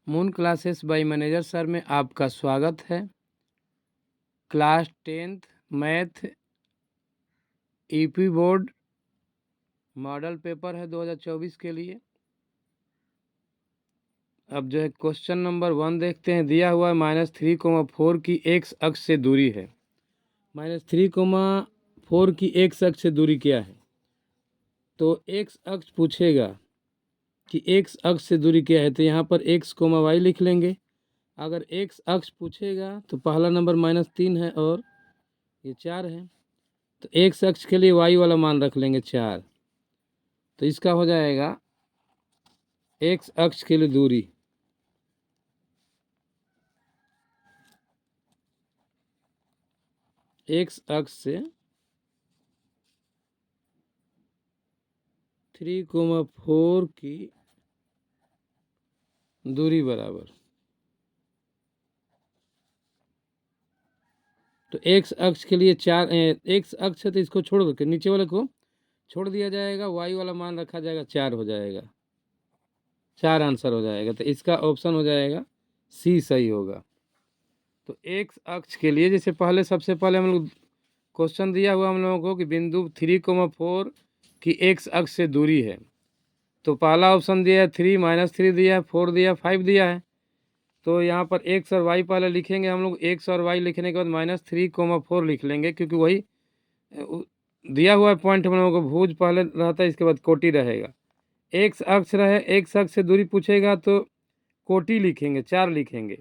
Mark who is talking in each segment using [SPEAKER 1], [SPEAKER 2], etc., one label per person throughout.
[SPEAKER 1] Moon classes bye manager sir में आपका स्वागत है। Class 10th math EP board model paper है 2024 के लिए। अब जो है क्वेश्चन नंबर 1 देखते हैं। दिया हुआ है -3,4 की एक्स अक्ष से दूरी है। -3,4 की एक्स अक्ष से दूरी क्या है? तो एक्स अक्ष पूछेगा कि एक्स अक्ष से दूरी क्या है, तो यहाँ पर एक्स कोमा वाई लिख लेंगे। अगर एक्स अक्ष पूछेगा तो पहला नंबर -3 है और ये 4 है, तो एक्स अक्ष के लिए वाई वाला मान रख लेंगे 4। तो इसका हो जाएगा एक्स अक्ष के लिए दूरी एक्स अक्ष से 3,4 की दूरी बराबर, तो एक्स अक्ष के लिए 4 एक्स अक्ष है तो इसको छोड़ दो, नीचे वाले को छोड़ दिया जाएगा, वाई वाला मान रखा जाएगा 4 हो जाएगा, 4 आंसर हो जाएगा। तो इसका ऑप्शन हो जाएगा सी सही होगा। तो एक्स अक्ष के लिए जैसे सबसे पहले हम लोग क्वेश्चन दिया हुआ हम लोगों को कि बिंदु 3,4 की एक्स अक्ष से दूरी है, तो पहला ऑप्शन दिया है 3, -3 दिया है, 4 दिया है, 5 दिया है। तो यहाँ पर एक्स और वाई पहले लिखेंगे हम लोग। एक्स और वाई लिखने के बाद -3,4 लिख लेंगे, क्योंकि वही दिया हुआ पॉइंट हम लोगों को भुज पहले रहता है, इसके बाद कोटि रहेगा। एक्स अक्ष रहे, एक्स अक्ष से दूरी पूछेगा तो कोटि लिखेंगे, 4 लिखेंगे,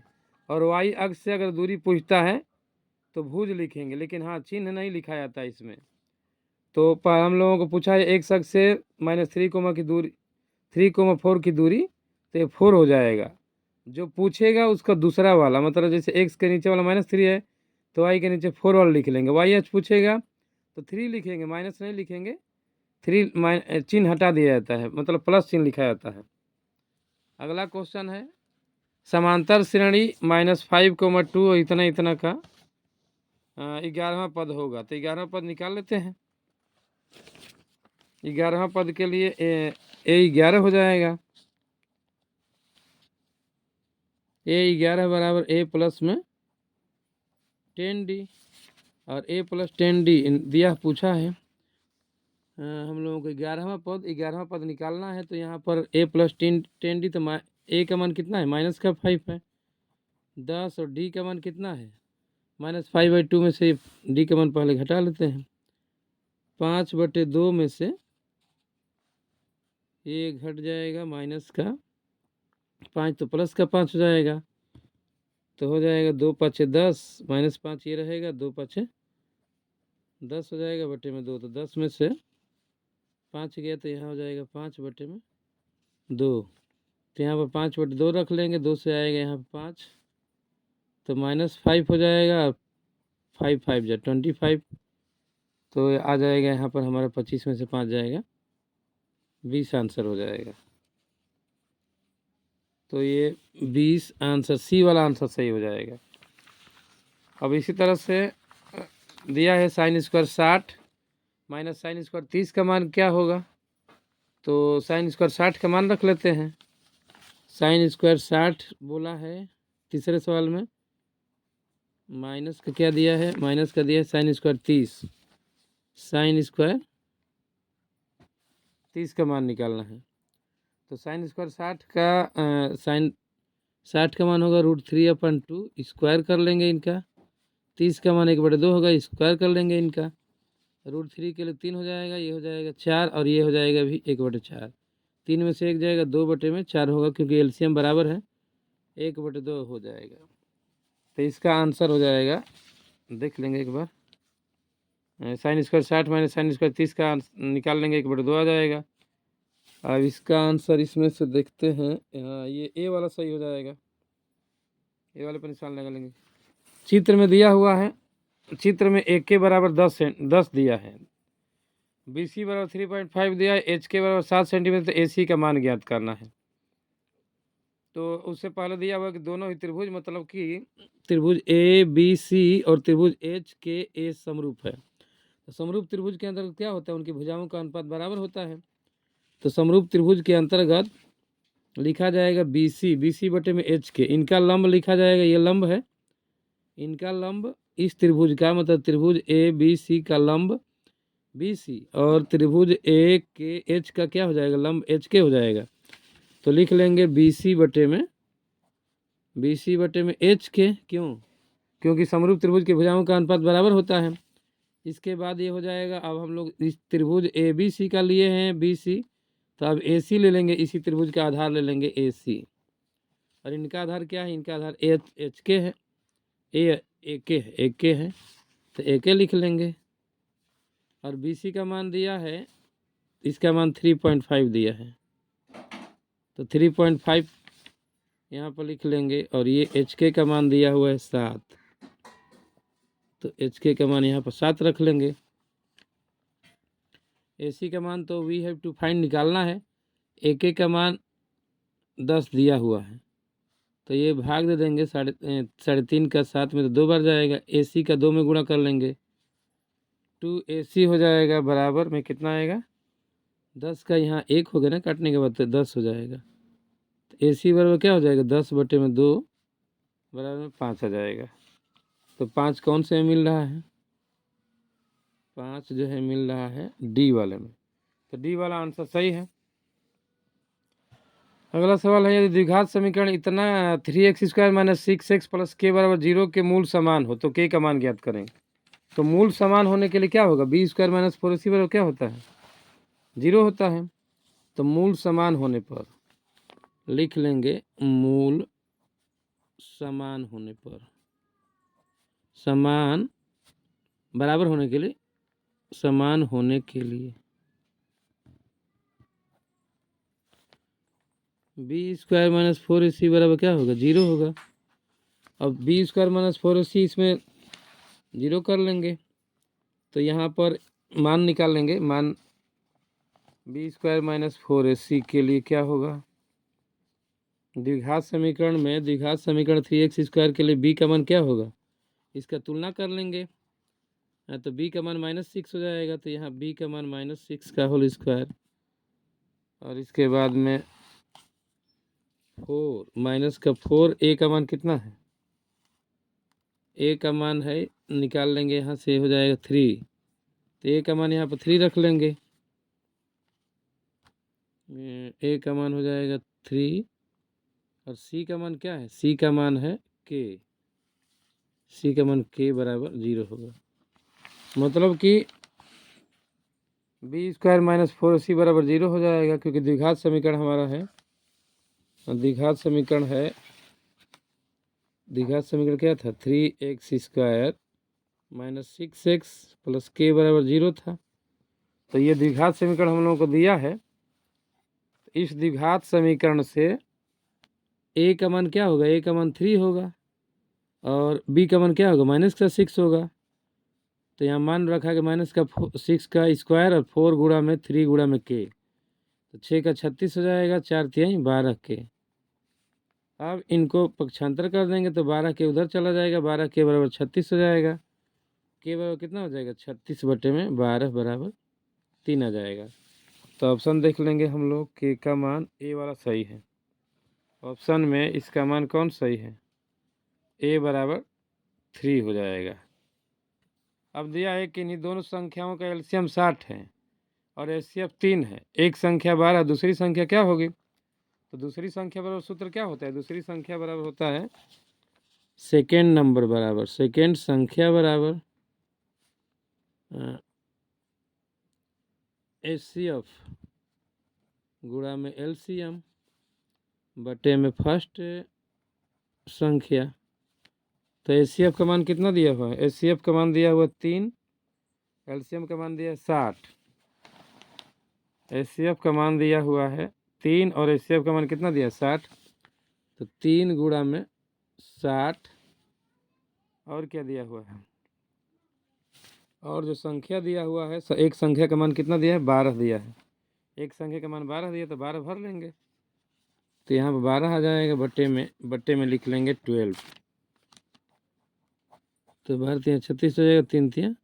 [SPEAKER 1] और वाई अक्ष से अगर दूरी पूछता है तो भुज लिखेंगे, लेकिन हाँ चिन्ह नहीं लिखा जाता है इसमें। तो हम लोगों को पूछा है एक्स अक्ष से -3 की दूरी 3,4 की दूरी, तो ये 4 हो जाएगा। जो पूछेगा उसका दूसरा वाला, मतलब जैसे एक्स के नीचे वाला -3 है तो वाई के नीचे 4 वाला लिख लेंगे। वाई अक्ष पूछेगा तो 3 लिखेंगे, माइनस नहीं लिखेंगे, 3 चिन्ह हटा दिया जाता है, मतलब प्लस चिन्ह लिखा जाता है। अगला क्वेश्चन है समांतर श्रेणी -5,2 इतना इतना का 11वां पद होगा, तो 11वां पद निकाल लेते हैं। 11वां पद के लिए ए 11 हो जाएगा। ए 11 बराबर ए प्लस में 10d, और ए प्लस 10d दिया पूछा है हम लोगों को 11वां पद निकालना है। तो यहाँ पर ए प्लस 10d, तो ए का मान कितना है, -5 है 10, और डी का मान कितना है -5/2 में से डी का मान पहले घटा लेते हैं। 5/2 में से ये घट जाएगा माइनस का 5, तो प्लस का 5 हो जाएगा, तो हो जाएगा 2×5 10, -5 ये रहेगा, 2×5 10 हो जाएगा, बटे में 2, तो 10 में से 5 गया तो यहाँ हो जाएगा 5/2। तो यहाँ पर 5/2 रख लेंगे, 2 से आएगा यहाँ पर 5, तो -5 हो जाएगा, 5 5 जा 25, तो आ जाएगा यहाँ पर हमारा 25 में से 5 जाएगा 20 आंसर हो जाएगा। तो ये 20 आंसर, सी वाला आंसर सही हो जाएगा। अब इसी तरह से दिया है sin² 60 -sin² 30 का मान क्या होगा, तो sin² 60 का मान रख लेते हैं। sin² 60 बोला है तीसरे सवाल में, माइनस का क्या दिया है, माइनस का दिया है sin² 30, sin² 30 का मान निकालना है। तो sin² 60 का sin 60 का मान होगा √3/2, स्क्वायर कर लेंगे इनका। 30 का मान 1/2 होगा, स्क्वायर कर लेंगे इनका। √3 के लिए 3 हो जाएगा, ये हो जाएगा 4, और ये हो जाएगा भी 1/4। 3 में से 1 जाएगा, 2/4 होगा, क्योंकि एलसीएम बराबर है, 1/2 हो जाएगा। तो इसका आंसर हो जाएगा, देख लेंगे एक बार, sin² 60 -sin² 30 का निकाल लेंगे, 1/2 आ जाएगा। अब इसका आंसर इसमें से देखते हैं, ये ए वाला सही हो जाएगा, ए वाले पर निशान लगा लेंगे। चित्र में दिया हुआ है, चित्र में ए के बराबर 10 दिया है, बी सी बराबर 3.5 दिया है, एच के बराबर 7 सेंटीमीटर, तो ए सी का मान ज्ञात करना है। तो उससे पहले दिया हुआ कि दोनों ही त्रिभुज, मतलब कि त्रिभुज ए बी सी और त्रिभुज एच के ए समरूप है। तो समरूप त्रिभुज के अंतर्गत क्या होता है, उनकी भुजाओं का अनुपात बराबर होता है। तो समरूप त्रिभुज के अंतर्गत लिखा जाएगा BC, BC बटे में HK, इनका लंब लिखा जाएगा, ये लंब है, इनका लंब इस त्रिभुज का, मतलब त्रिभुज ABC का लंब BC और त्रिभुज AKH का क्या हो जाएगा, लंब HK हो जाएगा। तो लिख लेंगे BC बटे में HK, क्यों? क्योंकि समरूप त्रिभुज की भुजाओं का अनुपात बराबर होता है। इसके बाद ये हो जाएगा, अब हम लोग इस त्रिभुज ABC का लिए हैं BC, तो अब AC ले लेंगे, इसी त्रिभुज का आधार ले लेंगे AC, और इनका आधार क्या है, इनका आधार HK है, AK है, तो AK लिख लेंगे। और BC का मान दिया है, इसका मान 3.5 दिया है, तो 3.5 यहाँ पर लिख लेंगे, और ये HK का मान दिया हुआ है 7, तो HK का मान यहाँ पर 7 रख लेंगे। AC का मान तो वी हैव टू फाइंड निकालना है, AK का मान 10 दिया हुआ है, तो ये भाग दे देंगे, 3.5 का 7 में तो 2 बार जाएगा, AC का 2 में गुणा कर लेंगे, 2AC हो जाएगा बराबर में कितना आएगा, 10 का यहाँ 1 हो गया ना, काटने के बाद तो 10 हो जाएगा, तो AC बराबर क्या हो जाएगा, 10 बटे में 2 बराबर में 5 आ जाएगा। तो 5 कौन से में मिल रहा है, 5 जो है मिल रहा है D वाले में, तो D वाला आंसर सही है। अगला सवाल है, यदि द्विघात समीकरण इतना 3x² - 6x + k = 0 के मूल समान हो तो k का मान ज्ञात करें। तो मूल समान होने के लिए क्या होगा, b² - 4ac बराबर क्या होता है, 0 होता है। तो मूल समान होने पर लिख लेंगे, मूल समान होने पर, समान बराबर होने के लिए, समान होने के लिए b² - 4ac बराबर क्या होगा, 0 होगा। अब b² - 4ac इसमें 0 कर लेंगे, तो यहाँ पर मान निकाल लेंगे, मान b² - 4ac के लिए क्या होगा, द्विघात समीकरण में, द्विघात समीकरण 3x² के लिए b का मान क्या होगा, इसका तुलना कर लेंगे, तो b का मान -6 हो जाएगा, तो यहाँ b का मान -6 का होल स्क्वायर, और इसके बाद में 4 माइनस का 4, a का मान कितना है, a का मान है, निकाल लेंगे यहाँ से, हो जाएगा 3, तो a का मान यहाँ पर 3 रख लेंगे, a का मान हो जाएगा 3, और c का मान क्या है, c का मान है k, c का मान k बराबर 0 होगा। मतलब कि b² - 4ac बराबर 0 हो जाएगा, क्योंकि द्विघात समीकरण हमारा है, द्विघात समीकरण है, द्विघात समीकरण क्या था, 3x² - 6x + k बराबर 0 था। तो ये द्विघात समीकरण हम लोगों को दिया है, इस द्विघात समीकरण से a का मान क्या होगा, a का मान 3 होगा, और b का मान क्या होगा, -6 होगा। तो यहाँ मान रखा कि -6 का स्क्वायर और 4 गुणा में 3 गुणा में k, तो 6 का 36 हो जाएगा, 4×3 12 k। अब इनको पक्षांतर कर देंगे तो 12 k उधर चला जाएगा, 12 k बराबर 36 हो जाएगा, k बराबर कितना हो जाएगा, 36 बटे में 12 बराबर 3 आ जाएगा। तो ऑप्शन देख लेंगे हम लोग, k का मान a वाला सही है, ऑप्शन में इसका मान कौन सही है, a बराबर 3 हो जाएगा। अब दिया है कि इन्हीं दोनों संख्याओं का एलसीएम 60 है और एचसीएफ 3 है, एक संख्या 12, दूसरी संख्या क्या होगी, तो दूसरी संख्या बराबर सूत्र क्या होता है, दूसरी संख्या बराबर होता है सेकेंड नंबर बराबर, सेकेंड संख्या बराबर एचसीएफ गुणा में एलसीएम बटे में फर्स्ट संख्या। तो एचसीएफ का मान कितना दिया हुआ है, एचसीएफ का मान दिया हुआ 3, एलसीएम का मान दिया है 60, एचसीएफ का मान दिया हुआ है 3 और एचसीएफ का मान कितना दिया है 60, तो 3 गुणा में 60, और क्या दिया हुआ है, और जो संख्या दिया हुआ है, एक संख्या का मान कितना दिया है, 12 दिया है, एक संख्या का मान 12 दिया, तो 12 भर लेंगे, तो यहाँ पर 12 आ जाएगा, बट्टे में लिख लेंगे 12, तो 12 3 36 हो जाएगा, 3 3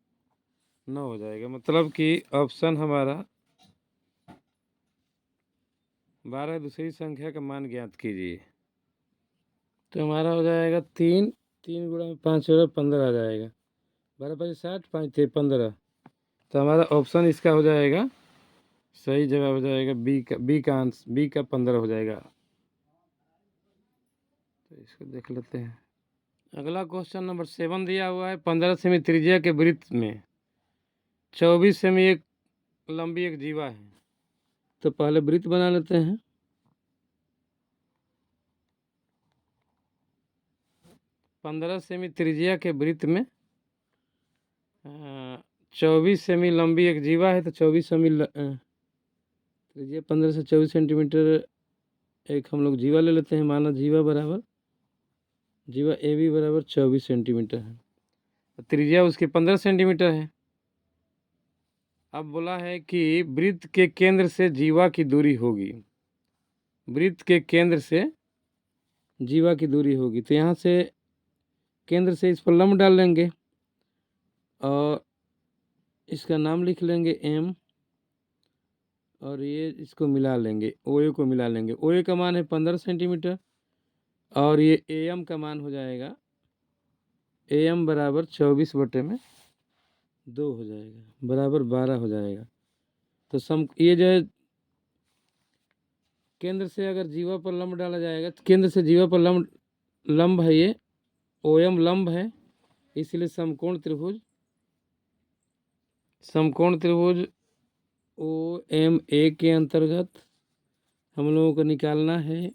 [SPEAKER 1] 9 हो जाएगा। मतलब कि ऑप्शन हमारा 12 दूसरी संख्या का मान ज्ञात कीजिए। तो हमारा हो जाएगा 3 3 गुणा में 5 और 15 आ जाएगा। 12 5 60 5 थे 15। तो हमारा ऑप्शन इसका हो जाएगा, सही जवाब हो जाएगा बी का 15 हो जाएगा। तो इसको देख लेते हैं। अगला क्वेश्चन नंबर 7 दिया हुआ है। 15 सेमी त्रिज्या के वृत्त में 24 सेमी एक लंबी एक जीवा है। तो पहले वृत्त बना लेते हैं। 15 सेमी त्रिज्या के वृत्त में 24 सेमी लंबी एक जीवा है। तो 24 सेमी त्रिज्या 15 से 24 सेंटीमीटर एक हम लोग जीवा ले लेते हैं। माना जीवा ए बी बराबर 24 सेंटीमीटर है। त्रिज्या उसकी 15 सेंटीमीटर है। अब बोला है कि वृत्त के केंद्र से जीवा की दूरी होगी। वृत्त के केंद्र से जीवा की दूरी होगी। तो यहाँ से केंद्र से इस पर लंब डाल लेंगे और इसका नाम लिख लेंगे एम, और ये इसको मिला लेंगे, ओ ए को मिला लेंगे। ओ ए का मान है 15 सेंटीमीटर और ये ए एम का मान हो जाएगा, ए एम बराबर 24/2 हो जाएगा, बराबर 12 हो जाएगा। तो ये जो है केंद्र से अगर जीवा पर लंब डाला जाएगा, तो केंद्र से जीवा पर लंब है, ये ओ एम लंब है, इसलिए समकोण त्रिभुज ओ एम ए के अंतर्गत हम लोगों को निकालना है,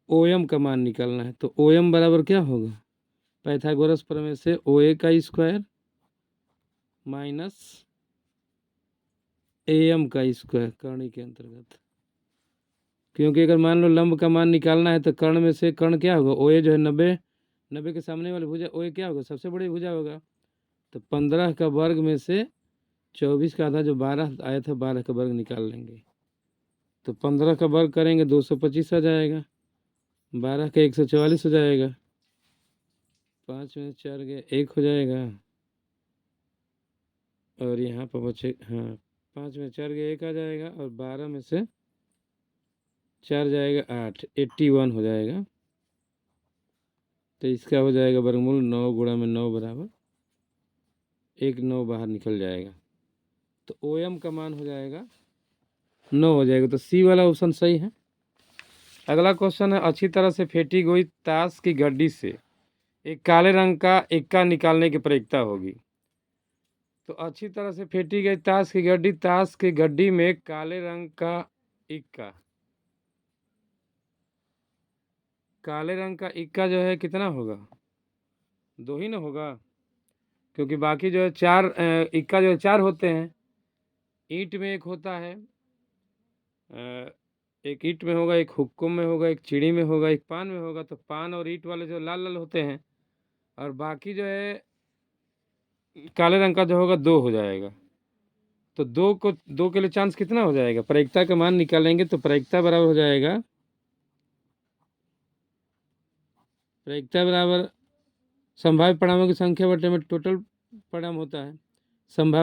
[SPEAKER 1] ओ एम का मान निकालना है। तो ओ एम बराबर क्या होगा, पाइथागोरस प्रमेय से ओ ए का स्क्वायर माइनस ए एम का स्क्वायर कर्ण के अंतर्गत। क्योंकि अगर मान लो लंब का मान निकालना है तो कर्ण में से कर्ण क्या होगा, ओ ए जो है 90 के सामने वाली भुजा ओ ए क्या होगा, सबसे बड़ी भुजा होगा। तो 15 का वर्ग में से 24 का आधा जो 12 आया था, 12 का वर्ग निकाल लेंगे। तो 15 का वर्ग करेंगे 225 आ जाएगा, 12 का 144 हो जाएगा, 5 में 4 गए 1 हो जाएगा, और यहाँ पर बचे, हाँ 5 में 4 गए 1 आ जाएगा, और 12 में से 4 जाएगा 8, 81 हो जाएगा। तो इसका हो जाएगा वर्गमूल 9 गुणा में 9 बराबर 1, 9 बाहर निकल जाएगा। तो ओ एम का मान हो जाएगा 9 हो जाएगा। तो सी वाला ऑप्शन सही है। अगला क्वेश्चन है, अच्छी तरह से फेंटी गई ताश की गड्डी से एक काले रंग का इक्का निकालने की प्रक्रिया होगी। तो अच्छी तरह से फेंटी गई ताश की गड्डी में काले रंग का इक्का, जो है कितना होगा, 2 ही ना होगा, क्योंकि बाकी जो है 4 इक्का जो है 4 होते हैं। ईंट में एक होता है, एक ईंट में होगा, एक हुक्कुम में होगा, एक चिड़ी में होगा, एक पान में होगा। तो पान और ईंट वाले जो लाल लाल होते हैं, और बाकी जो है काले रंग का जो होगा 2 हो जाएगा। तो 2 के लिए चांस कितना हो जाएगा, प्रायिकता का मान निकालेंगे। तो प्रायिकता बराबर हो जाएगा, प्रायिकता बराबर संभावित परिणामों की संख्या बटे में टोटल परिणाम होता है।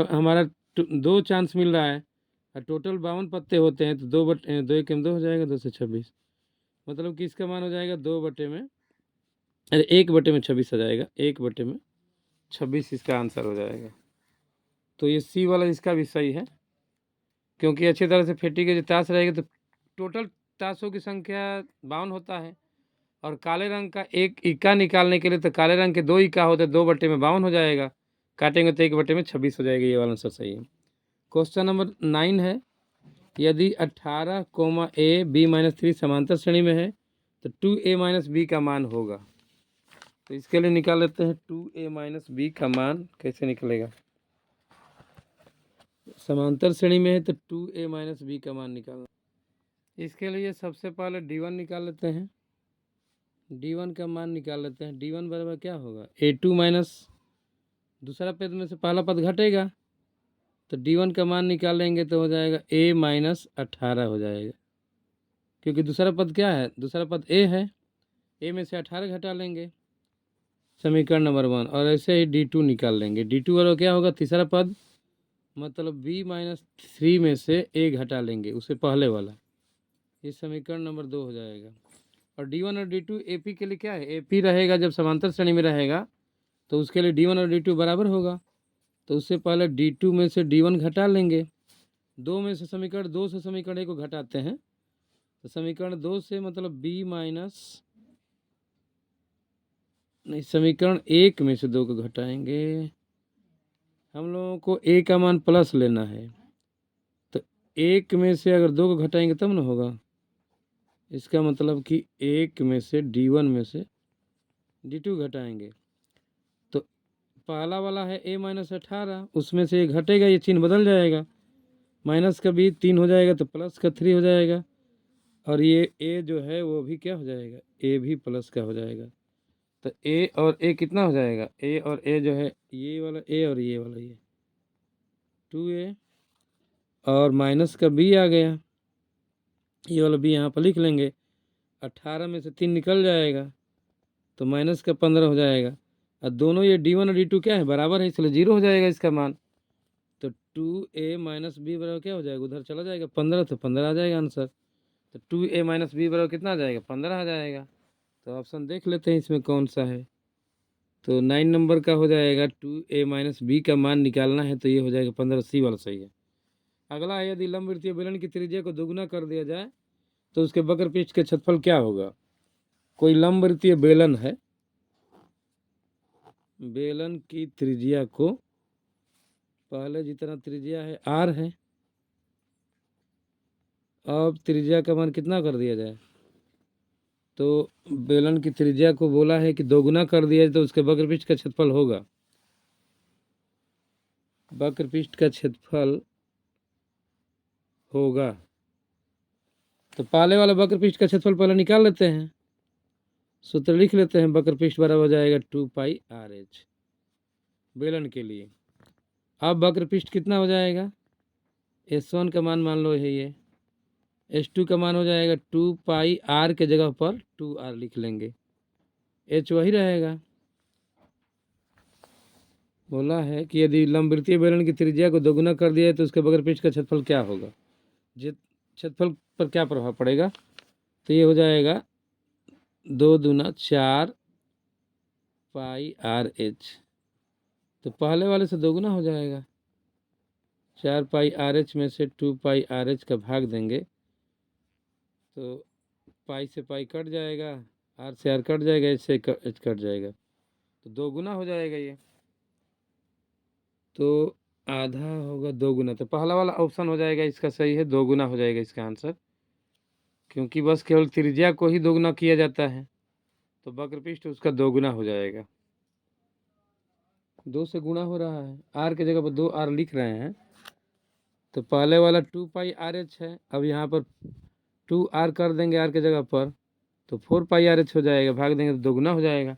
[SPEAKER 1] हमारा 2 चांस मिल रहा है और टोटल 52 पत्ते होते हैं। तो 2 एक 2 हो जाएगा, 2 से 26, मतलब कि इसका मान हो जाएगा 1/26 हो जाएगा, 1/26 इसका आंसर हो जाएगा। तो ये सी वाला इसका भी सही है, क्योंकि अच्छी तरह से फेंटी के जो ताश रहेगी तो टोटल ताशों की संख्या 52 होता है, और काले रंग का एक इक्का निकालने के लिए तो काले रंग के 2 इक्का होते, 2/52 हो जाएगा, काटेंगे तो 1/26 हो जाएगा। ये वाला आंसर सही है। क्वेश्चन नंबर 9 है, यदि 18, a b-3 समांतर श्रेणी में है तो 2a - b का मान होगा। तो इसके लिए निकाल लेते हैं 2a - b का मान कैसे निकलेगा। समांतर श्रेणी में है तो 2a - b का मान निकालना। इसके लिए सबसे पहले d1 निकाल लेते हैं, d1 का मान निकाल लेते हैं। d1 बराबर क्या होगा, a2 माइनस दूसरा पद में से पहला पद घटेगा, तो d1 का मान निकालेंगे तो हो जाएगा a-18 हो जाएगा, क्योंकि दूसरा पद क्या है, दूसरा पद a है, a में से 18 घटा लेंगे, समीकरण नंबर 1। और ऐसे ही d2 निकाल लेंगे। d2 बराबर क्या होगा, तीसरा पद मतलब b-3 में से a घटा लेंगे, उससे पहले वाला। ये समीकरण नंबर 2 हो जाएगा। और d1 और d2 AP के लिए क्या है, AP रहेगा जब समांतर श्रेणी में रहेगा तो उसके लिए d1 और d2 बराबर होगा। तो उससे पहले d2 में से d1 घटा लेंगे। 2 में से समीकरण 2 से समीकरण 1 को घटाते हैं, तो समीकरण 2 से मतलब समीकरण 1 में से 2 को घटाएंगे। हम लोगों को a का मान प्लस लेना है, तो 1 में से अगर 2 को घटाएंगे तब ना होगा। इसका मतलब कि 1 में से d1 में से d2 घटाएंगे, तो पहला वाला है a-18, उसमें से ये घटेगा, ये चिन्ह बदल जाएगा, माइनस का b 3 हो जाएगा तो प्लस का 3 हो जाएगा। और ये a जो है वो भी क्या हो जाएगा, a भी प्लस का हो जाएगा। तो a और a कितना हो जाएगा, a और a जो है ये वाला a और ये वाला ये 2a, और माइनस का b आ गया, ये वाला b यहाँ पर लिख लेंगे। 18 में से 3 निकल जाएगा तो माइनस का 15 हो जाएगा। और दोनों ये d1 और d2 क्या है, बराबर है, इसलिए 0 हो जाएगा इसका मान। तो 2a माइनस b बराबर क्या हो जाएगा, उधर चला जाएगा 15, तो 15 आ जाएगा आंसर। तो 2a माइनस b बराबर कितना आ जाएगा, 15 आ जाएगा। तो ऑप्शन देख लेते हैं इसमें कौन सा है। तो 9 नंबर का हो जाएगा, 2a माइनस b का मान निकालना है, तो ये हो जाएगा 15, सी वाला सही है। अगला है, यदि लंबवृत्तीय बेलन की त्रिज्या को दोगुना कर दिया जाए तो उसके वक्र पृष्ठ के क्षेत्रफल क्या होगा। कोई लंबवृत्तीय बेलन है, बेलन की त्रिज्या को, पहले जितना त्रिज्या है r है, अब त्रिज्या का मान कितना कर दिया जाए। तो बेलन की त्रिज्या को बोला है कि दोगुना कर दिया जाए तो उसके वक्र पृष्ठ का क्षेत्रफल होगा, वक्र पृष्ठ का क्षेत्रफल होगा। तो पहले वाला वक्र पृष्ठ का क्षेत्रफल पहले निकाल लेते हैं, सूत्र लिख लेते हैं। वक्र पृष्ठ बराबर हो जाएगा 2πr/h बेलन के लिए। अब वक्र पृष्ठ कितना हो जाएगा, s1 का मान मान लो है ये, s2 का मान हो जाएगा 2πr के जगह पर 2r लिख लेंगे, h वही रहेगा। बोला है कि यदि लंबवृत्तीय बेलन की त्रिज्या को दोगुना कर दिया है तो उसके वक्र पृष्ठ का क्षेत्रफल क्या होगा, क्षेत्रफल पर क्या प्रभाव पड़ेगा। तो ये हो जाएगा 2 दूना 4πr/h, तो पहले वाले से दोगुना हो जाएगा। 4πr/h में से 2πr/h का भाग देंगे तो पाई से पाई कट जाएगा, r से r कट जाएगा, h से h कट जाएगा, तो दोगुना हो जाएगा ये। तो आधा होगा दोगुना, तो पहला वाला ऑप्शन हो जाएगा इसका सही है, दोगुना हो जाएगा इसका आंसर, क्योंकि बस केवल त्रिज्या को ही दोगुना किया जाता है, तो वक्र पृष्ठ उसका दोगुना हो जाएगा। 2 से गुणा हो रहा है, r के जगह पर 2r लिख रहे हैं, तो पहले वाला 2πr/h है, अब यहाँ पर 2r कर देंगे r के जगह पर, तो 4πr/h हो जाएगा, भाग देंगे तो दोगुना हो जाएगा,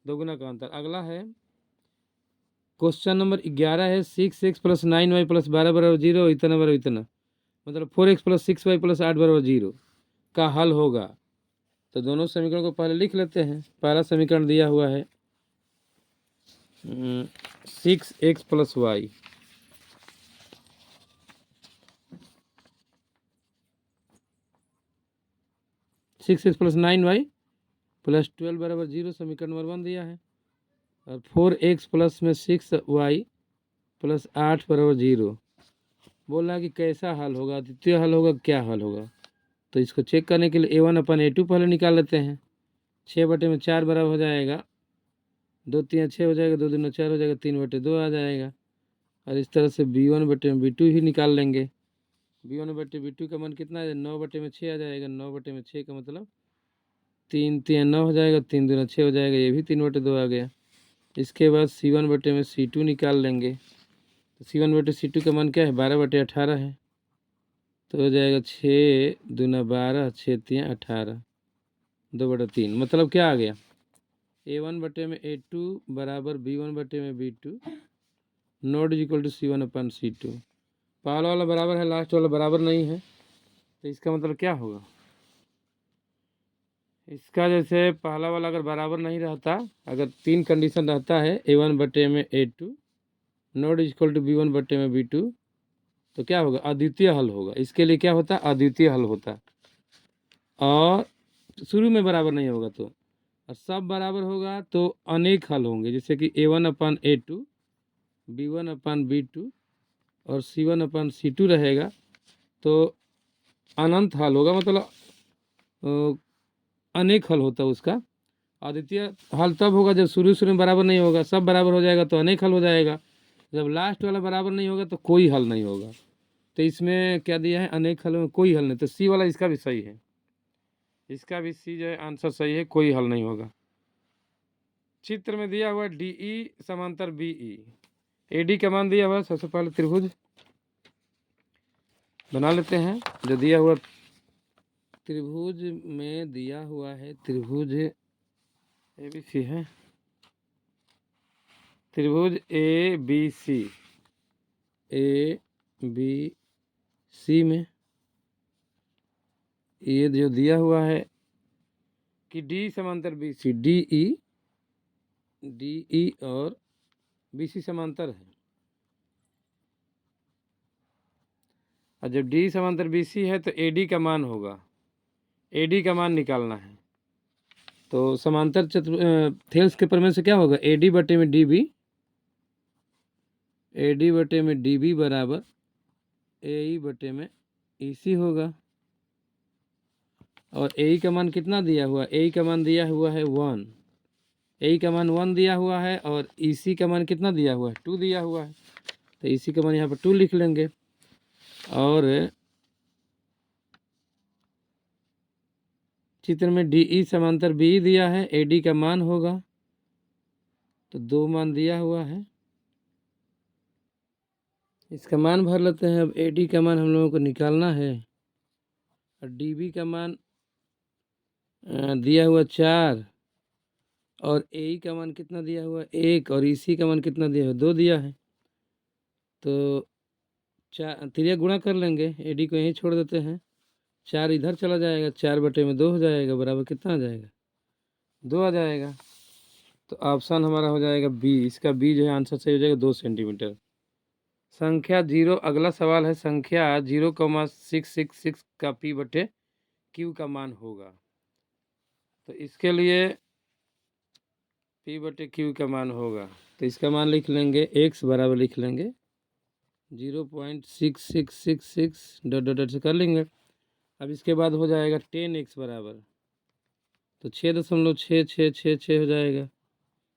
[SPEAKER 1] दोगुना का अंतर। अगला है क्वेश्चन नंबर 11 है, 6x + 9y + 12 बराबर 0, इतना बराबर इतना, मतलब 4x + 6y + 8 बराबर 0 का हल होगा। तो दोनों समीकरण को पहले लिख लेते हैं। पहला समीकरण दिया हुआ है 6x + y, 6x + 9y + 12 बराबर 0 समीकरण नंबर 1 दिया है। और 4x प्लस में 6y + 8 बराबर 0 बोला कि कैसा हल होगा, द्वितीय हल होगा, क्या हल होगा। तो इसको चेक करने के लिए a1/a2 पहले निकाल लेते हैं। 6/4 बराबर हो जाएगा, 2 3 6 हो जाएगा, 2 दूना 4 हो जाएगा, 3/2 आ जाएगा। और इस तरह से b1/b2 ही निकाल लेंगे। b1/b2 का मान कितना है, 9/6 आ जाएगा, 9/6 का मतलब 3 3 9 हो जाएगा, 3 दूना 6 हो जाएगा, ये भी 3/2 आ गया। इसके बाद c1/c2 निकाल लेंगे। तो c1/c2 का मान क्या है, 12/18 है, तो हो जाएगा 6 दूना 12, 6 3 18, 2/3, मतलब क्या आ गया, a1/a2 बराबर b1/b2 not equal to c1/c2। पहला वाला बराबर है, लास्ट वाला बराबर नहीं है, तो इसका मतलब क्या होगा, इसका जैसे पहला वाला अगर बराबर नहीं रहता, अगर 3 कंडीशन रहता है a1/a2 not equal to b1/b2 तो क्या होगा, अद्वितीय हल होगा। इसके लिए क्या होता है, अद्वितीय हल होता। और शुरू में बराबर नहीं होगा तो, और सब बराबर होगा तो अनेक हल होंगे, जैसे कि A1/A2, B1/B2 और C1/C2 रहेगा, तो अनंत हल होगा, मतलब अनेक हल होता है उसका। अद्वितीय हल तब होगा जब शुरू शुरू में बराबर नहीं होगा, सब बराबर हो जाएगा तो अनेक हल हो जाएगा। जब लास्ट वाला बराबर नहीं होगा तो कोई हल नहीं होगा। तो इसमें क्या दिया है, अनेक हल में कोई हल नहीं, तो सी वाला इसका भी सही है, इसका भी सी जो है आंसर सही है, कोई हल नहीं होगा। चित्र में दिया हुआ DE समांतर BE, AD का मान दिया हुआ, सबसे पहले त्रिभुज बना लेते हैं। जो दिया हुआ त्रिभुज में दिया हुआ है, त्रिभुज ABC है, त्रिभुज ABC में ये जो दिया हुआ है कि D समांतर BC, DE और BC समांतर है, और जब D समांतर BC है तो AD का मान होगा, AD का मान निकालना है। तो समांतर थेल्स के प्रमेय से क्या होगा, AD बटे में DB, AD बटे में DB बराबर AE बटे में EC होगा। और AE का मान कितना दिया हुआ, AE का मान दिया हुआ है 1, AE का मान 1 दिया हुआ है, और EC का मान कितना दिया हुआ है, 2 दिया हुआ है, तो EC का मान यहाँ पर 2 लिख लेंगे। और चित्र में DE समांतर BE दिया है, AD का मान होगा, तो 2 मान दिया हुआ है, इसका मान भर लेते हैं। अब AD का मान हम लोगों को निकालना है, और DB का मान दिया हुआ 4, और AE का मान कितना दिया हुआ 1, और EC का मान कितना दिया हुआ 2 दिया है, तो 4 त्रिया गुणा कर लेंगे, AD को यहीं छोड़ देते हैं, 4 इधर चला जाएगा, 4 बटे में 2 हो जाएगा, बराबर कितना आ जाएगा, 2 आ जाएगा। तो ऑप्शन हमारा हो जाएगा B, इसका B जो है आंसर सही हो जाएगा 2 सेंटीमीटर। संख्या 0, अगला सवाल है, संख्या 0,666 का P बटे Q का मान होगा। तो इसके लिए P बटे Q का मान होगा, तो इसका मान लिख लेंगे, x बराबर लिख लेंगे 0.6666 डॉट डॉट डॉट से कर लेंगे। अब इसके बाद हो जाएगा 10x बराबर, तो 6.6666 हो जाएगा,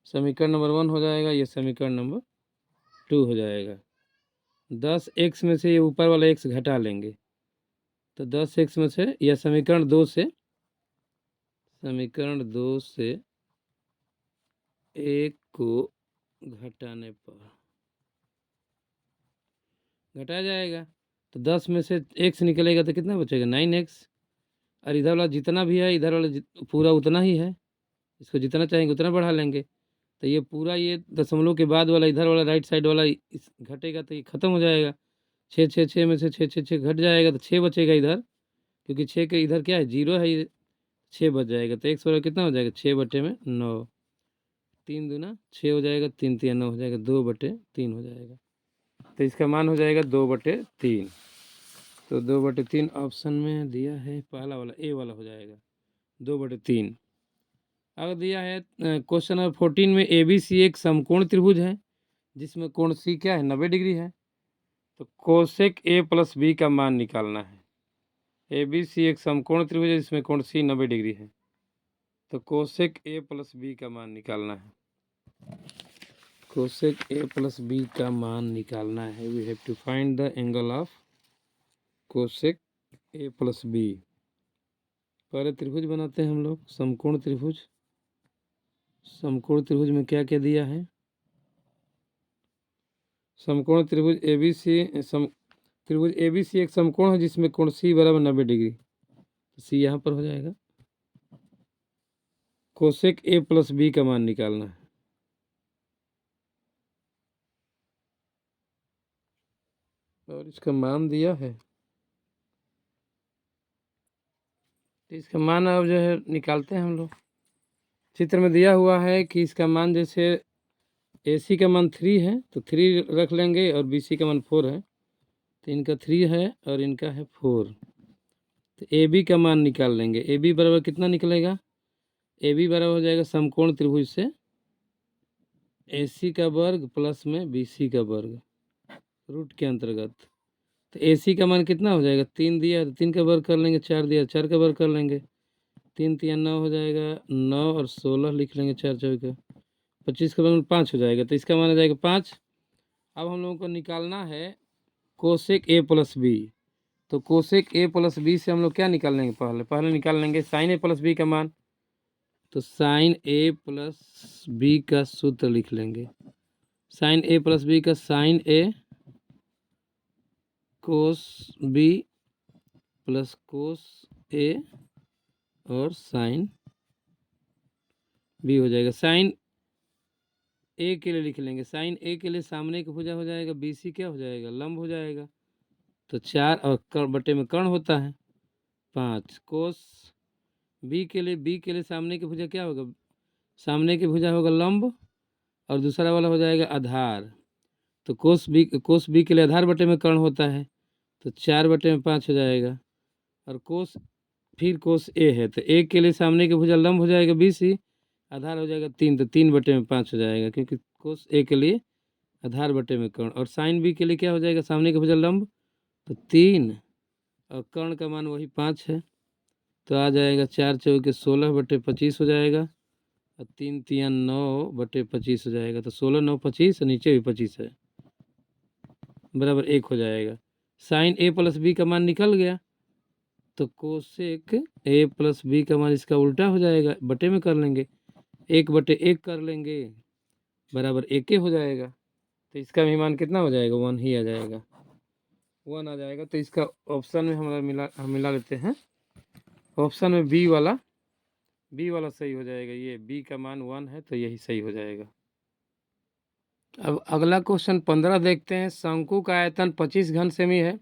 [SPEAKER 1] समीकरण नंबर 1 हो जाएगा, ये समीकरण नंबर 2 हो जाएगा। 10x में से ये ऊपर वाला x घटा लेंगे, तो 10x में से, यह समीकरण 2 से, समीकरण 2 से 1 को घटाने पर घटाया जाएगा, तो 10 में से x निकलेगा तो कितना बचेगा, 9x। और इधर वाला जितना भी है, इधर वाला पूरा उतना ही है, इसको जितना चाहेंगे उतना बढ़ा लेंगे, तो ये पूरा, ये दशमलव के बाद वाला इधर वाला राइट साइड वाला इस घटेगा तो ये खत्म हो जाएगा। 6 में से 6 घट जाएगा, तो 6 बचेगा इधर, क्योंकि 6 के इधर क्या है, 0 है, ये 6 बच जाएगा, तो x बराबर कितना हो जाएगा, 6 बटे में 9, 3 दूना 6 हो जाएगा, 3 3 9 हो जाएगा, 2 बटे 3 हो जाएगा, तो इसका मान हो जाएगा 2 बटे 3। तो 2 बटे 3 ऑप्शन में दिया है, पहला वाला A वाला हो जाएगा 2 बटे 3। अगर दिया है क्वेश्चन नंबर 14 में, ABC एक समकोण त्रिभुज है जिसमें कोण C क्या है, 90 डिग्री है, तो कोसेक A प्लस B का मान निकालना है। ABC एक समकोण त्रिभुज है जिसमें कोण C 90 डिग्री है, तो कोसेक A प्लस B का मान निकालना है, कोसेक A प्लस B का मान निकालना है। We have to find the angle of cosec A plus B। पहले त्रिभुज बनाते हैं हम लोग, समकोण त्रिभुज। समकोण त्रिभुज में क्या क्या दिया है, समकोण त्रिभुज त्रिभुज ABC एक समकोण है जिसमें कोण C बराबर 90 डिग्री, तो C यहाँ पर हो जाएगा। कोसेक A प्लस B का मान निकालना है, और इसका मान दिया है, तो इसका मान अब जो है निकालते हैं हम लोग। चित्र में दिया हुआ है कि इसका मान, जैसे AC का मान 3 है तो 3 रख लेंगे, और BC का मान 4 है तो इनका 3 है और इनका है 4। तो ए बी का मान निकाल लेंगे। ए बी बराबर कितना निकलेगा? ए बी बराबर हो जाएगा समकोण त्रिभुज से ए सी का वर्ग प्लस में बी सी का वर्ग रूट के अंतर्गत। तो ए सी का मान कितना हो जाएगा? 3 दिया तो 3 का वर्ग कर लेंगे, 4 दिया 4 का वर्ग कर लेंगे, 3 3 9 हो जाएगा, 9 और 16 लिख लेंगे, 4 4 का 25 का वर्ग 5 हो जाएगा। तो इसका मान हो जाएगा 5। अब हम लोगों को निकालना है कोसेक ए प्लस बी। तो कोसेक ए प्लस बी से हम लोग क्या निकाल लेंगे? पहले निकाल लेंगे साइन ए प्लस बी का मान। तो साइन ए प्लस बी का सूत्र लिख लेंगे। साइन ए प्लस बी का साइन ए कोस बी प्लस कोस ए और साइन बी हो जाएगा। साइन ए के लिए लिख लेंगे, साइन ए के लिए सामने की भुजा हो जाएगा, बी सी क्या हो जाएगा? लंब हो जाएगा। तो 4 और बटे में कर्ण होता है 5। कोस बी के लिए सामने की भुजा क्या होगा? सामने की भुजा होगा लंब और दूसरा वाला हो जाएगा आधार। तो कोस बी के लिए आधार बटे में कर्ण होता है, तो 4 बटे में 5 हो जाएगा। और कोस ए है, तो ए के लिए सामने की भुजा लंब हो जाएगा बी सी, आधार हो जाएगा 3, तो 3 बटे में 5 हो जाएगा, क्योंकि कोस ए के लिए आधार बटे में कर्ण। और साइन बी के लिए क्या हो जाएगा? सामने की भुजा लंब, तो 3 और कर्ण का मान वही 5 है, तो आ जाएगा 4 चौके 16 बटे 25 हो जाएगा और 3 3 9 बटे 25 हो जाएगा। तो 16 9 25 और नीचे भी 25 है, बराबर 1 हो जाएगा। साइन ए प्लस बी का मान निकल गया, तो कोसेक ए प्लस बी का मान इसका उल्टा हो जाएगा, बटे में कर लेंगे, 1 बटे 1 कर लेंगे, बराबर 1 हो जाएगा। तो इसका भी मान कितना हो जाएगा? 1 ही आ जाएगा, 1 आ जाएगा। तो इसका ऑप्शन में हम मिला लेते हैं, ऑप्शन में बी वाला सही हो जाएगा। ये बी का मान 1 है, तो यही सही हो जाएगा। अब अगला क्वेश्चन 15 देखते हैं। शंकु का आयतन 25 घन सेमी है,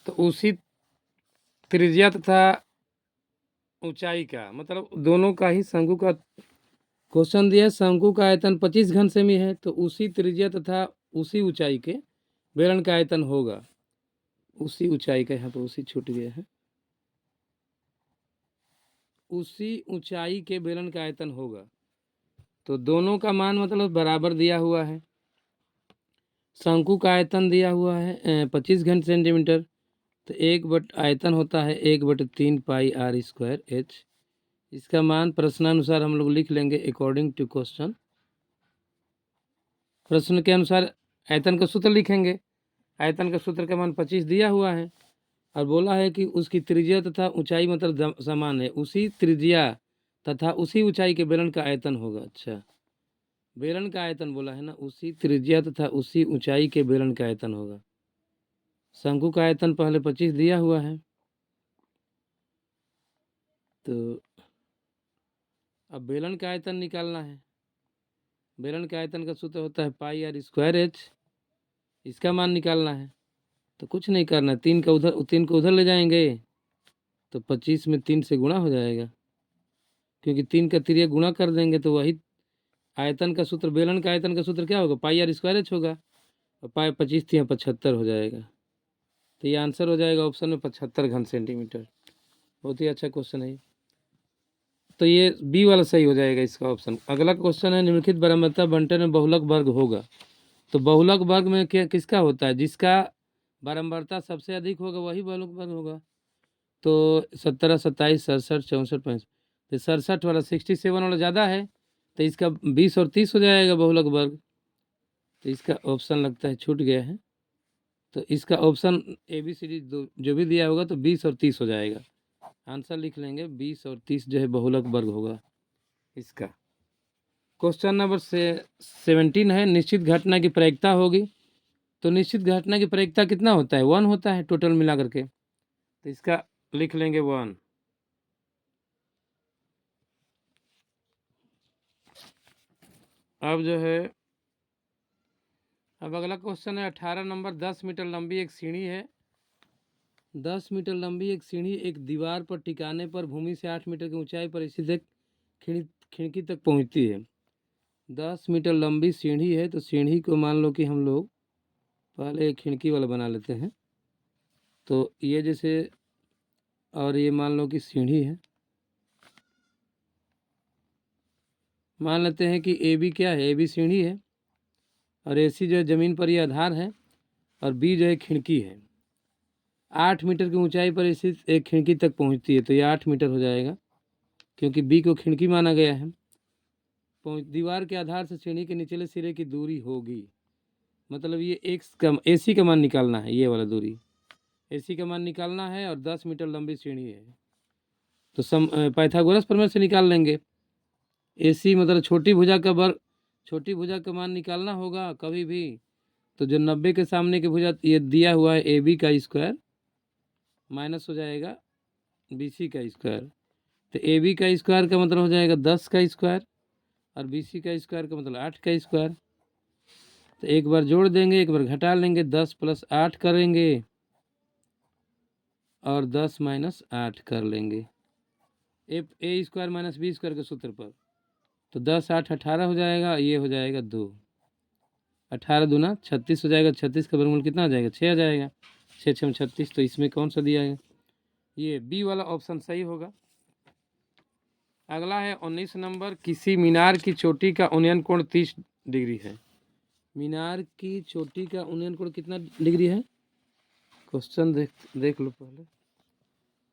[SPEAKER 1] तो उसी त्रिज्या तथा ऊंचाई का, मतलब दोनों का ही शंकु का क्वेश्चन दिया है। शंकु का आयतन 25 घन सेमी है, तो उसी त्रिज्या तथा उसी ऊंचाई के बेलन का आयतन होगा। उसी ऊंचाई का, यहाँ तो उसी छूट गया है, उसी ऊंचाई के बेलन का आयतन होगा। तो दोनों का मान मतलब बराबर दिया हुआ है। शंकु का आयतन दिया हुआ है 25 घन सेंटीमीटर, तो आयतन होता है 1/3 पाई आर स्क्वायर एच। इसका मान प्रश्नानुसार हम लोग लिख लेंगे अकॉर्डिंग टू क्वेश्चन। प्रश्न के अनुसार आयतन का सूत्र लिखेंगे। आयतन का सूत्र का मान 25 दिया हुआ है और बोला है कि उसकी त्रिज्या तथा ऊंचाई मतलब समान है, उसी त्रिज्या तथा उसी ऊंचाई के बेलन का आयतन होगा। अच्छा, बेलन का आयतन बोला है ना, उसी त्रिज्या तथा उसी ऊंचाई के बेलन का आयतन होगा। शंकु का आयतन पहले 25 दिया हुआ है, तो अब बेलन का आयतन निकालना है। बेलन के आयतन का सूत्र होता है पाई आर स्क्वायर एच। इसका मान निकालना है, तो कुछ नहीं करना, 3 को उधर ले जाएंगे, तो 25 में 3 से गुणा हो जाएगा, क्योंकि 3 का त्रिज्या गुणा कर देंगे तो वही आयतन का सूत्र, बेलन का आयतन का सूत्र क्या होगा? पाई आर स्क्वायर एच होगा, और पाई 25 थी 75 हो जाएगा। तो ये आंसर हो जाएगा ऑप्शन में 75 घन सेंटीमीटर। बहुत ही अच्छा क्वेश्चन है, तो ये बी वाला सही हो जाएगा इसका ऑप्शन। अगला क्वेश्चन है, निम्नलिखित बारंबारता बंटन में बहुलक वर्ग होगा। तो बहुलक वर्ग में क्या किसका होता है? जिसका बारंबारता सबसे अधिक होगा वही बहुलक वर्ग होगा। तो 17 27 67 64 65, तो 67 वाला 67 वाला ज़्यादा है, तो इसका 20 और 30 हो जाएगा बहुलक वर्ग। तो इसका ऑप्शन लगता है छूट गया है, तो इसका ऑप्शन ABCD जो भी दिया होगा तो 20 और 30 हो जाएगा। आंसर लिख लेंगे 20 और 30 जो है बहुलक वर्ग होगा इसका। क्वेश्चन नंबर 17 है, निश्चित घटना की प्रायिकता होगी। तो निश्चित घटना की प्रायिकता कितना होता है? 1 होता है टोटल मिला करके, तो इसका लिख लेंगे 1। अब जो है, अब अगला क्वेश्चन है 18 नंबर। 10 मीटर लंबी एक सीढ़ी है। 10 मीटर लंबी एक सीढ़ी एक दीवार पर टिकाने पर भूमि से 8 मीटर की ऊंचाई पर स्थित एक खिड़की तक पहुंचती है। 10 मीटर लंबी सीढ़ी है, तो सीढ़ी को मान लो कि हम लोग पहले एक खिड़की वाला बना लेते हैं। तो ये जैसे, और ये मान लो कि सीढ़ी है, मान लेते हैं कि ए बी क्या है, ए बी सीढ़ी है, और ए सी जो है ज़मीन पर ये आधार है, और बी जो है खिड़की है। 8 मीटर की ऊंचाई पर स्थित एक खिड़की तक पहुंचती है, तो ये 8 मीटर हो जाएगा, क्योंकि बी को खिड़की माना गया है। दीवार के आधार से सीढ़ी के निचले सिरे की दूरी होगी, मतलब ये एक्स का ए सी का मान निकालना है, ये वाला दूरी ए सी का मान निकालना है, और 10 मीटर लंबी सीढ़ी है। तो पाइथागोरस प्रमेय से निकाल लेंगे। ए सी मतलब छोटी भुजा का वर्ग, छोटी भुजा का मान निकालना होगा कभी भी, तो जो 90 के सामने की भुजा ये दिया हुआ है ए बी का स्क्वायर माइनस हो जाएगा बी सी का स्क्वायर। तो ए बी का स्क्वायर का मतलब हो जाएगा 10 का स्क्वायर, और बी सी का स्क्वायर का मतलब 8 का स्क्वायर। तो एक बार जोड़ देंगे, एक बार घटा लेंगे, 10 + 8 करेंगे, और 10 - 8 कर लेंगे ए स्क्वायर माइनस बी स्क्वायर के सूत्र पर। तो 10 8 18 हो जाएगा, ये हो जाएगा 2, 18 दूना 36 हो जाएगा, 36 का वर्गमूल कितना हो जाएगा, 6 आ जाएगा, 6 6 36। तो इसमें कौन सा दिया है, ये बी वाला ऑप्शन सही होगा। अगला है 19 नंबर, किसी मीनार की चोटी का उन्नयन कोण 30 डिग्री है। मीनार की चोटी का उन्नयन कोण कितना डिग्री है, क्वेश्चन देख लो पहले,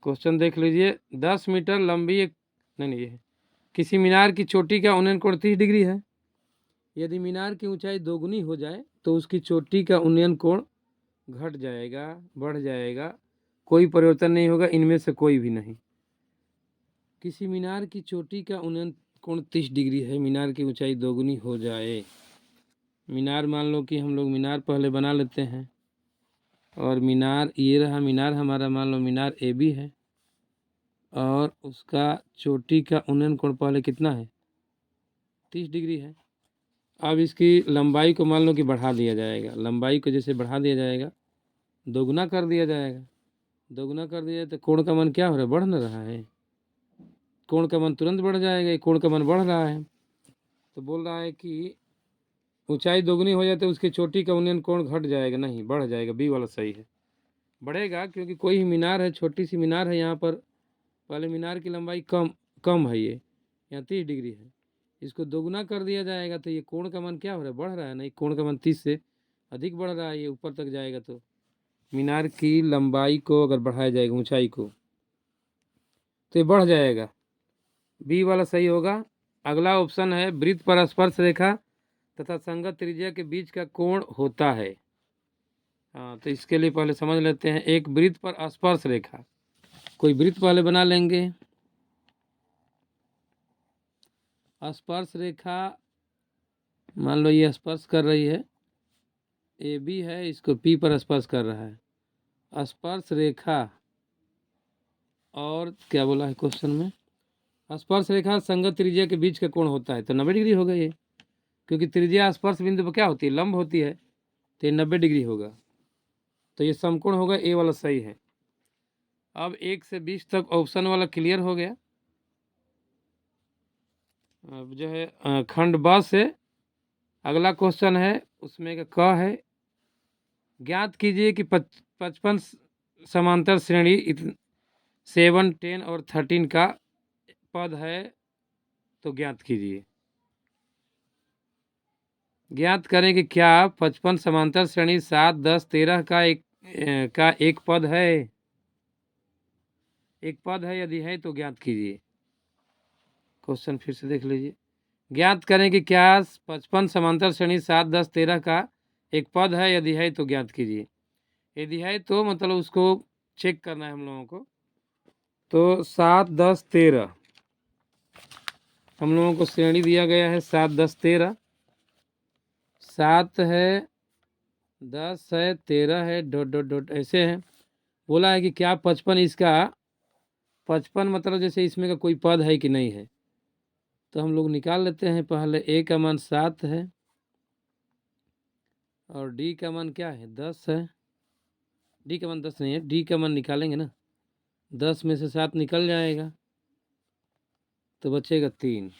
[SPEAKER 1] क्वेश्चन देख लीजिए। 10 मीटर लंबी एक, नहीं ये किसी मीनार की चोटी का उन्नयन कोण 30 डिग्री है। यदि मीनार की ऊंचाई दोगुनी हो जाए तो उसकी चोटी का उन्नयन कोण घट जाएगा, बढ़ जाएगा, कोई परिवर्तन नहीं होगा, इनमें से कोई भी नहीं। किसी मीनार की चोटी का उन्नयन कोण 30 डिग्री है, मीनार की ऊंचाई दोगुनी हो जाए। मीनार मान लो कि हम लोग मीनार पहले बना लेते हैं, और मीनार ये रहा, मीनार हमारा मान लो मीनार ए बी है, और उसका चोटी का उन्नयन कोण पहले कितना है, 30 डिग्री है। अब इसकी लंबाई को मान लो कि बढ़ा दिया जाएगा, लंबाई को जैसे बढ़ा दिया जाएगा, दोगुना कर दिया जाएगा, दोगुना कर दिया तो कोण का मान क्या हो रहा है, बढ़ न रहा है, कोण का मान तुरंत बढ़ जाएगा, कोण का मान बढ़ रहा है। तो बोल रहा है कि ऊंचाई दोगुनी हो जाए तो उसकी चोटी का उन्नयन कोण घट जाएगा, नहीं बढ़ जाएगा, बी वाला सही है। बढ़ेगा क्योंकि कोई ही मीनार है, छोटी सी मीनार है यहाँ पर, पहले मीनार की लंबाई कम कम है, ये यहाँ 30 डिग्री है, इसको दोगुना कर दिया जाएगा तो ये कोण का मान क्या हो रहा है, बढ़ रहा है, नहीं कोण का मान 30 से अधिक बढ़ रहा है, ये ऊपर तक जाएगा। तो मीनार की लंबाई को अगर बढ़ाया जाएगा ऊंचाई को तो ये बढ़ जाएगा, बी वाला सही होगा। अगला ऑप्शन है, वृत्त पर स्पर्श रेखा तथा संगत त्रिज्या के बीच का कोण होता है। हाँ, तो इसके लिए पहले समझ लेते हैं, एक वृत्त पर स्पर्श रेखा, कोई वृत्त पहले बना लेंगे। स्पर्श रेखा मान लो ये स्पर्श कर रही है, ए बी है, इसको पी पर स्पर्श कर रहा है। स्पर्श रेखा, और क्या बोला है क्वेश्चन में, स्पर्श रेखा संगत त्रिज्या के बीच का कोण होता है, तो 90 डिग्री होगा ये, क्योंकि त्रिज्या स्पर्श बिंदु पर क्या होती है, लंब होती है, तो ये 90 डिग्री होगा, तो ये समकोण होगा, ए वाला सही है। अब 1 से 20 तक ऑप्शन वाला क्लियर हो गया। अब जो है खंड ब से अगला क्वेश्चन है, उसमें का क है, ज्ञात कीजिए कि 55 समांतर श्रेणी 7 10 और 13 का पद है, तो ज्ञात कीजिए। ज्ञात करें कि क्या 55 समांतर श्रेणी 7 10 13 का एक पद है, एक पद है, यदि है तो ज्ञात कीजिए। क्वेश्चन फिर से देख लीजिए, ज्ञात करें कि क्या 55 समांतर श्रेणी 7 10 13 का एक पद है, यदि है तो ज्ञात कीजिए। यदि है तो मतलब उसको चेक करना है हम लोगों को। तो 7 10 13 हम लोगों को श्रेणी दिया गया है, 7 10 13, 7 है, 10 है, 13 है, डॉट डॉट डॉट ऐसे है। बोला है कि क्या 55 इसका, 55 मतलब जैसे इसमें का कोई पद है कि नहीं है, तो हम लोग निकाल लेते हैं। पहले ए का मान 7 है, और डी का मान क्या है, 10 है, डी का मान 10 नहीं है, डी का मान निकालेंगे ना, 10 में से 7 निकल जाएगा, तो बचेगा 3।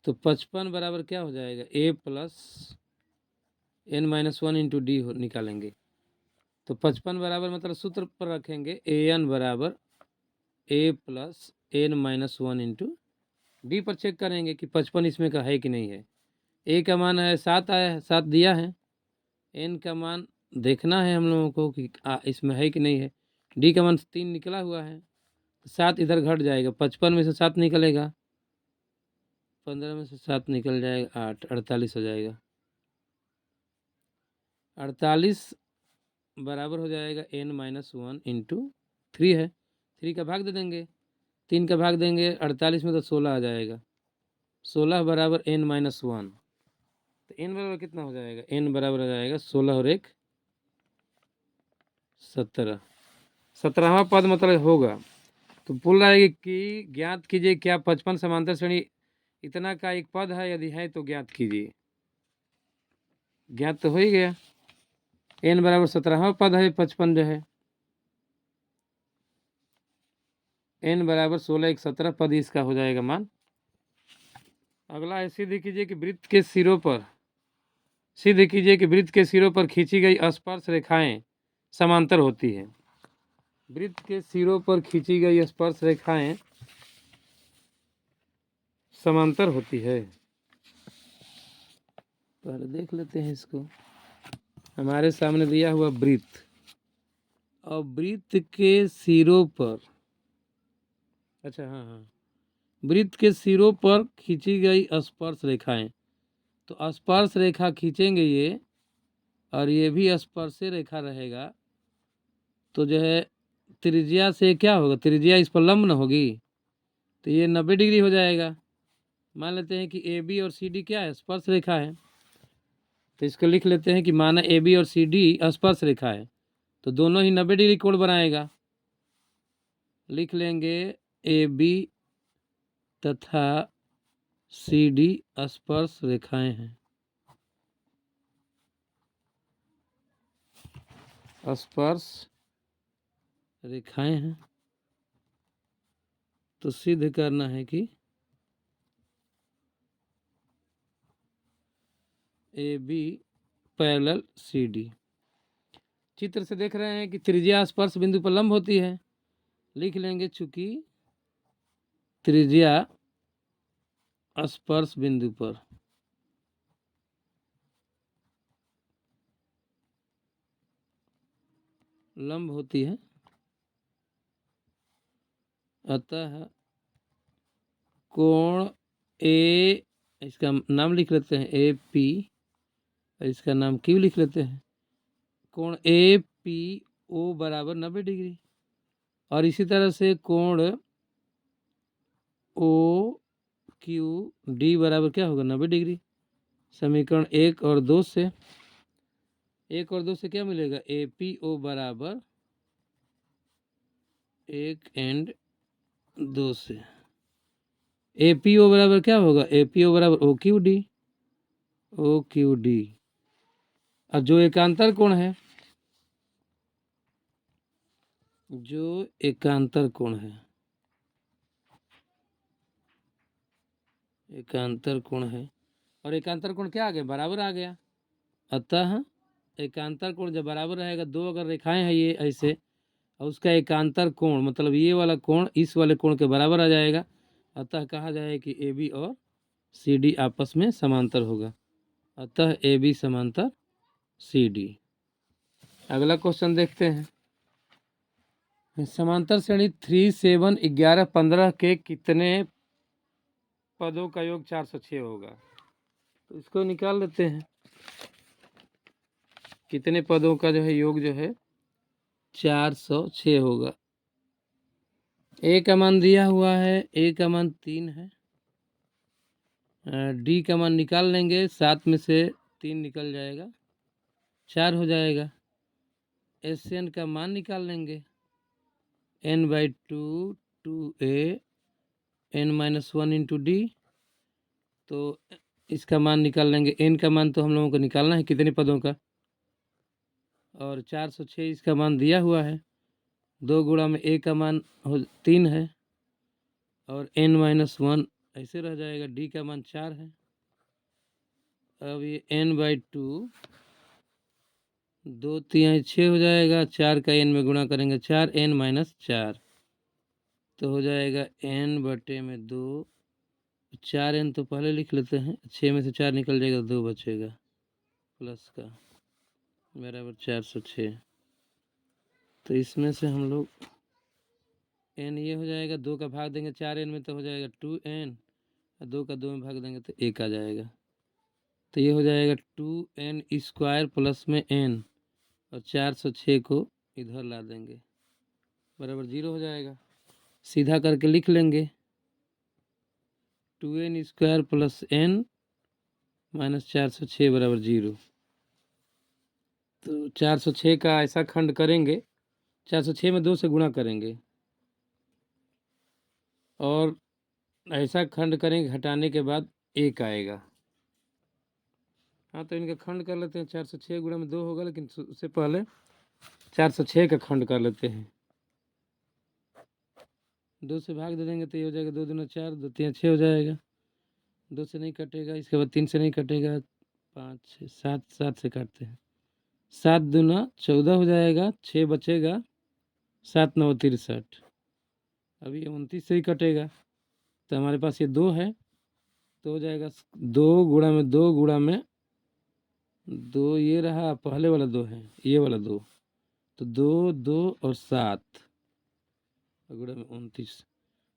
[SPEAKER 1] तो 55 बराबर क्या हो जाएगा, a + n - 1 × d निकालेंगे, तो 55 बराबर मतलब सूत्र पर रखेंगे an बराबर a plus n minus 1 into D पर चेक करेंगे कि 55 इसमें का है कि नहीं है। a का मान है 7 आया है, 7 दिया है। n का मान देखना है हम लोगों को कि इसमें है कि नहीं है। डी का मान 3 निकला हुआ है, 7 इधर घट जाएगा, 55 में से 7 निकलेगा, 15 में से 7 निकल जाएगा 8, 48 हो जाएगा। 48 बराबर हो जाएगा n माइनस 1 इंटू 3 है, 3 का भाग दे देंगे, 3 का भाग देंगे 48 में तो 16 आ जाएगा। 16 बराबर n माइनस 1, तो n बराबर कितना हो जाएगा, n बराबर हो जाएगा 16 और 1 17, 17वां पद मतलब होगा। तो बोल रहा है कि ज्ञात कीजिए क्या 55 समांतर श्रेणी इतना का एक पद है, यदि है तो ज्ञात कीजिए। ज्ञात तो हो ही गया, n बराबर 17वां पद है, 55 जो है, n बराबर 16 1 17 पद इसका हो जाएगा मान। अगला है सिद्ध कीजिए कि वृत्त के सिरों पर खींची गई स्पर्श रेखाएं समांतर होती है। वृत्त के सिरों पर खींची गई स्पर्श रेखाएं समांतर होती है। पहले देख लेते हैं इसको। हमारे सामने दिया हुआ वृत्त, और वृत्त के सिरों पर, अच्छा हाँ, वृत्त के सिरों पर खींची गई स्पर्श रेखाएं, तो स्पर्श रेखा खींचेंगे ये, और ये भी स्पर्श रेखा रहेगा, तो जो है त्रिज्या से क्या होगा, त्रिज्या इस पर लंब न होगी, तो ये 90 डिग्री हो जाएगा। मान लेते हैं कि ए बी और सी डी क्या है, स्पर्श रेखा है, तो इसको लिख लेते हैं कि माना ए बी और सी डी स्पर्श रेखा है, तो दोनों ही 90 डिग्री कोण बनाएगा। लिख लेंगे ए बी तथा सी डी स्पर्श रेखाएं हैं, स्पर्श रेखाएं हैं। तो सिद्ध करना है कि a b parallel c d. चित्र से देख रहे हैं कि त्रिज्या स्पर्श बिंदु पर लंब होती है, लिख लेंगे चूंकि त्रिज्या स्पर्श बिंदु पर लंब होती है, अतः कोण ए, इसका नाम लिख लेते हैं ए पी, और इसका नाम क्यू लिख लेते हैं। कोण ए पी ओ बराबर 90 डिग्री, और इसी तरह से कोण ओ क्यू डी बराबर क्या होगा, 90 डिग्री। समीकरण 1 और 2 से, 1 और 2 से क्या मिलेगा, ए पी ओ बराबर 1 एंड 2 से ए पी ओ बराबर क्या होगा, ए पी ओ बराबर o q d, o q d. अब जो एकांतर कोण है, जो एकांतर कोण है, एकांतर कोण है, और एकांतर कोण क्या आ गया, बराबर आ गया। अतः एकांतर कोण जब बराबर रहेगा, दो अगर रेखाएं हैं ये ऐसे, और उसका एकांतर कोण मतलब ये वाला कोण इस वाले कोण के बराबर आ जाएगा, अतः कहा जाए कि ए बी और सी डी आपस में समांतर होगा, अतः ए बी समांतर सी डी। अगला क्वेश्चन देखते हैं। समांतर श्रेणी 3 7 11 15 के कितने पदों का योग 406 होगा, तो इसको निकाल लेते हैं। कितने पदों का जो है योग जो है 406 होगा। ए का मान दिया हुआ है, ए का मान 3 है, डी का मान निकाल लेंगे, 7 में से 3 निकल जाएगा, 4 हो जाएगा। एस एन का मान निकाल लेंगे, n/2 2a n minus 1 into D, तो इसका मान निकाल लेंगे। n का मान तो हम लोगों को निकालना है कितने पदों का, और 406 इसका मान दिया हुआ है, 2 गुणा में a का मान 3 है, और n माइनस 1 ऐसे रह जाएगा, डी का मान 4 है। अब ये n/2 2 तिहाई 6 हो जाएगा, 4 का n में गुणा करेंगे 4 n माइनस 4 तो हो जाएगा n बटे में 2। 4 n तो पहले लिख लेते हैं, 6 में से 4 निकल जाएगा, 2 बचेगा प्लस का बराबर 406। तो इसमें से हम लोग n ये हो जाएगा, 2 का भाग देंगे 4 n में तो हो जाएगा 2n, और 2 का 2 में भाग देंगे तो 1 आ जाएगा। तो ये हो जाएगा 2n स्क्वायर प्लस में n, और 406 को इधर ला देंगे बराबर 0 हो जाएगा। सीधा करके लिख लेंगे 2n square plus n minus 406 बराबर 0। तो 406 का ऐसा खंड करेंगे, 406 में 2 से गुणा करेंगे और ऐसा खंड करेंगे, घटाने के बाद 1 आएगा। हाँ तो इनका खंड कर लेते हैं, 406 गुणा में 2 होगा, लेकिन उससे पहले 406 का खंड कर लेते हैं। 2 से भाग दे देंगे तो ये हो जाएगा 2 दूना 4, 2 तिया 6 हो जाएगा। 2 से नहीं कटेगा, इसके बाद 3 से नहीं कटेगा, 5 6 7, 7 से काटते हैं, 7 दूना 14 हो जाएगा, 6 बचेगा, 7 9 63। अभी 29 से ही कटेगा, तो हमारे पास ये 2 है, तो हो जाएगा 2 गुणा में 2 गुणा में 2, ये रहा पहले वाला 2 है, ये वाला 2, तो 2 2 और 7 गुणा में 29,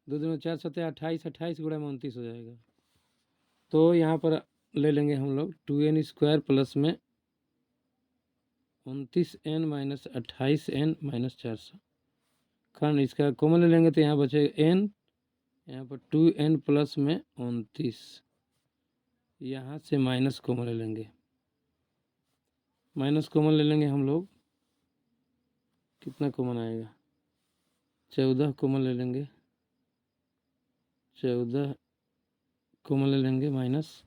[SPEAKER 1] 2 दूना 4 7 28, 28 गुणा में 29 हो जाएगा। तो यहाँ पर ले लेंगे हम लोग 2n स्क्वायर प्लस में 29n माइनस 28n माइनस 400 खंड, इसका कॉमन ले लेंगे तो यहाँ बचेगा n, यहाँ पर 2n प्लस में 29, यहाँ से माइनस कॉमन ले लेंगे, माइनस कॉमन ले लेंगे हम लोग, कितना कॉमन आएगा, 14 कॉमन ले लेंगे, 14 कॉमन ले लेंगे माइनस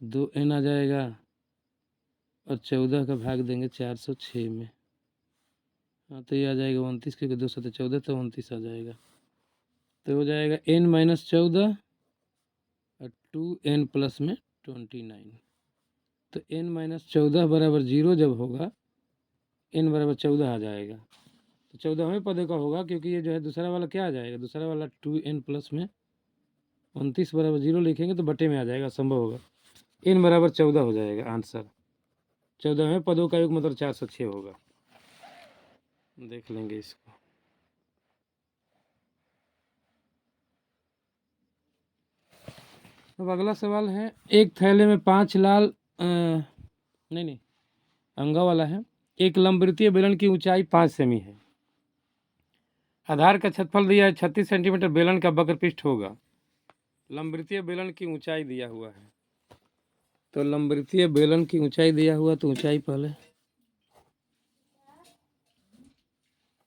[SPEAKER 1] 2n आ जाएगा, और 14 का भाग देंगे 406 में। हाँ तो ये आ जाएगा 29, क्योंकि 2 7 14 तो 29 आ जाएगा। तो हो जाएगा n माइनस 14 और 2n प्लस में 29। तो n माइनस 14 बराबर 0 जब होगा, n बराबर 14 आ जाएगा, तो 14वें पद का होगा, क्योंकि ये जो है दूसरा वाला क्या आ जाएगा, दूसरा वाला 2n प्लस में 29 बराबर 0 लिखेंगे तो बटे में आ जाएगा, संभव होगा, n बराबर 14 हो जाएगा आंसर। 14वें पदों का योग मतलब 406 होगा। देख लेंगे इसको। अब अगला सवाल है, एक थैले में 5 लाल नहीं अंगा वाला है, एक लंबवृत्तीय बेलन की ऊंचाई 5 सेमी है, आधार का क्षेत्रफल दिया है 36 सेंटीमीटर, बेलन का वक्रपृष्ठ होगा। लंबवृत्तीय बेलन की ऊंचाई दिया हुआ है, तो लंबवृत्तीय बेलन की ऊंचाई दिया हुआ, तो ऊंचाई पहले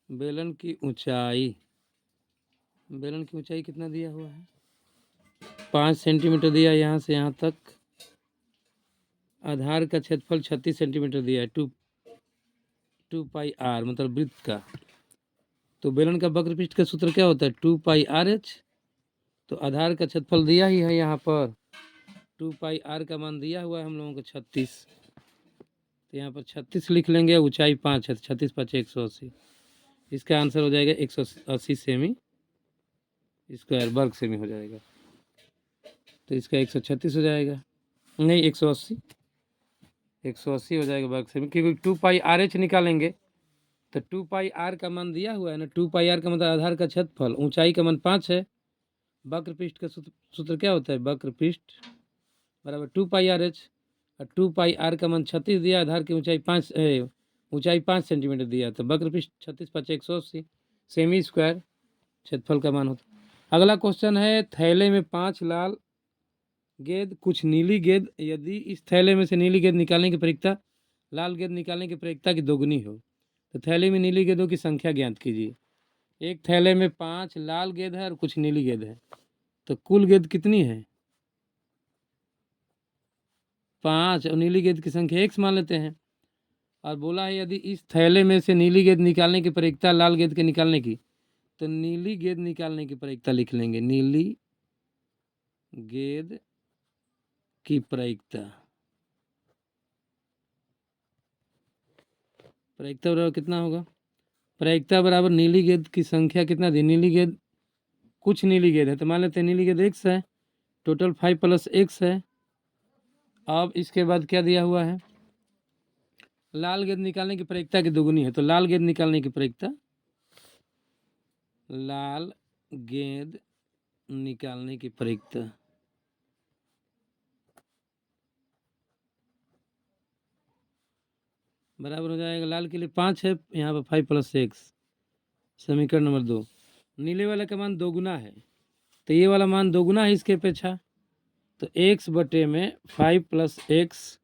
[SPEAKER 1] बेलन की ऊंचाई, बेलन की ऊंचाई कितना दिया हुआ है, 5 सेंटीमीटर दिया यहाँ से यहाँ तक। आधार का क्षेत्रफल 36 सेंटीमीटर दिया है, 2 पाई आर मतलब वृत्त का। तो बेलन का वक्रपृष्ठ का सूत्र क्या होता है, 2 पाई आर एच। तो आधार का क्षेत्रफल दिया ही है यहाँ पर, 2 पाई आर का मान दिया हुआ है हम लोगों को 36, तो यहाँ पर 36 लिख लेंगे, ऊंचाई 5 है, 36 5 180, इसका आंसर हो जाएगा 180 सेमी स्क्वायर, वर्ग सेमी हो जाएगा। तो इसका 136 हो जाएगा, नहीं 180, 180 हो जाएगा वर्ग सेमी, क्योंकि 2 पाई आर एच निकालेंगे, तो 2 पाई आर का मान दिया हुआ है ना, 2 पाई आर का मतलब आधार का क्षेत्रफल, ऊंचाई का मान 5 है, वक्रपृष्ठ का सूत्र क्या होता है, वक्रपृष्ठ बराबर 2 पाई आर एच, और 2 पाई आर का मान 36 दिया, आधार की ऊंचाई 5 सेंटीमीटर दिया, तो वक्रपृष्ठ 36 5 180 सेमी स्क्वायर क्षेत्रफल का मान होता है। अगला क्वेश्चन है, थैले में 5 लाल गेंद कुछ नीली गेंद, यदि इस थैले में से नीली गेंद निकालने की प्रयोक्ता लाल गेंद निकालने की प्रयोक्ता की दोगुनी हो, तो थैले में नीली गेंदों की संख्या ज्ञात कीजिए। एक थैले में 5 लाल गेंद है और कुछ नीली गेंद है, तो कुल गेंद कितनी है, 5, और नीली गेंद की संख्या x मान लेते हैं। और बोला है यदि इस थैले में से नीली गेंद निकालने की प्रयोक्ता लाल गेंद के निकालने की, तो नीली गेंद निकालने की प्रयोक्ता लिख लेंगे, नीली गेंद की प्रयोक्ता। प्रायिकता बराबर कितना होगा? प्रायिकता बराबर नीली गेंद की संख्या कितना दी? नीली गेंद, कुछ नीली गेंद है तो मान लेते हैं नीली गेंद x है, टोटल 5 + x है। अब इसके बाद क्या दिया हुआ है? लाल गेंद निकालने की प्रायिकता की दोगुनी है, तो लाल गेंद निकालने की प्रायिकता, लाल गेंद निकालने की प्रायिकता बराबर हो जाएगा, लाल के लिए 5 है, यहाँ पर 5 + x, समीकरण नंबर 2। नीले वाले का मान दोगुना है, तो ये वाला मान दोगुना है इसके अपेक्षा, तो x बटे में 5 + x,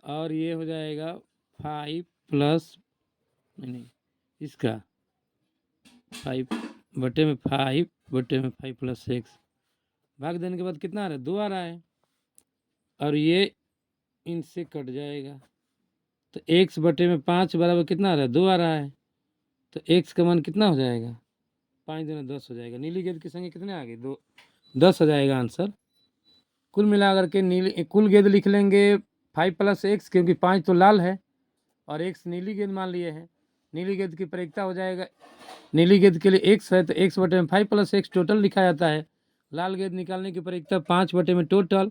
[SPEAKER 1] और ये हो जाएगा 5 प्लस नहीं इसका 5 बटे में 5 बटे में 5 + x, भाग देने के बाद कितना आ रहा है? 2 आ रहा है, और ये इनसे कट जाएगा, तो x बटे में 5 बराबर कितना आ रहा है? 2 आ रहा है, तो x का मान कितना हो जाएगा? 5 दूनी 10 हो जाएगा। नीली गेंद की संख्या कितने आ गई? 2, 10 हो जाएगा आंसर। कुल मिलाकर के नीली कुल गेंद लिख लेंगे 5 + x, क्योंकि 5 तो लाल है और x नीली गेंद मान लिए हैं। नीली गेंद की प्रायिकता हो जाएगा, नीली गेंद के लिए x है तो x बटे में 5 + x टोटल लिखा जाता है। लाल गेंद निकालने की प्रायिकता 5 बटे में टोटल,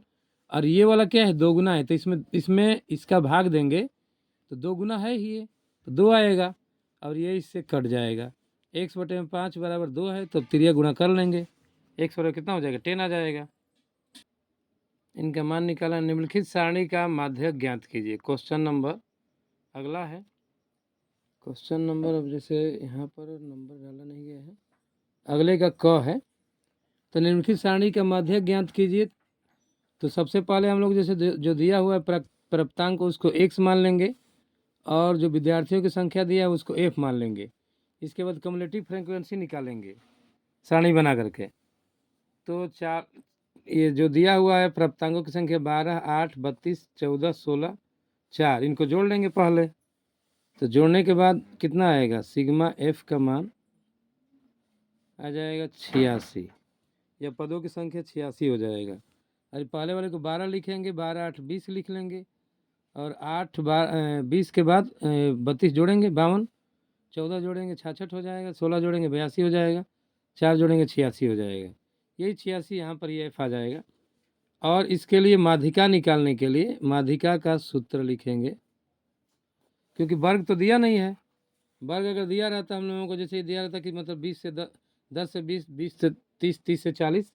[SPEAKER 1] और ये वाला क्या है? दोगुना है, तो इसमें इसका भाग देंगे तो दोगुना है ही ये, तो 2 आएगा, और ये इससे कट जाएगा। x बटे में 5 बराबर 2 है, तो त्रिया गुणा कर लेंगे, x बराबर कितना हो जाएगा? 10 आ जाएगा। इनका मान निकाला। निम्नलिखित सारणी का माध्यक ज्ञात कीजिए। क्वेश्चन नंबर अगला है, क्वेश्चन नंबर, अब जैसे यहाँ पर नंबर डाला नहीं गया है, अगले का क है, तो निम्नलिखित सारणी का माध्यक ज्ञात कीजिए। तो सबसे पहले हम लोग जैसे जो दिया हुआ है प्राप्तांक को उसको x मान लेंगे, और जो विद्यार्थियों की संख्या दिया है उसको f मान लेंगे। इसके बाद कम्युलेटिव फ्रीक्वेंसी निकालेंगे सारणी बना करके। तो ये जो दिया हुआ है प्राप्तांकों की संख्या 12, 8, 32, 14, 16, 4, इनको जोड़ लेंगे पहले। तो जोड़ने के बाद कितना आएगा? सिग्मा f का मान आ जाएगा 86, या पदों की संख्या 86 हो जाएगा। अरे पहले वाले को 12 लिखेंगे, 12, 8, 20 लिख लेंगे, और 8, 20 के बाद 32 जोड़ेंगे 52, 14 जोड़ेंगे 66 हो जाएगा, 16 जोड़ेंगे 82 हो जाएगा, 4 जोड़ेंगे 86 हो जाएगा। यही 86 यहाँ पर ये f आ जाएगा। और इसके लिए माध्यिका निकालने के लिए माध्यिका का सूत्र लिखेंगे, क्योंकि वर्ग तो दिया नहीं है। वर्ग अगर दिया रहता हम लोगों को, जैसे दिया रहता कि मतलब 20 से 10 से 20, 20 से 30, 30 से 40,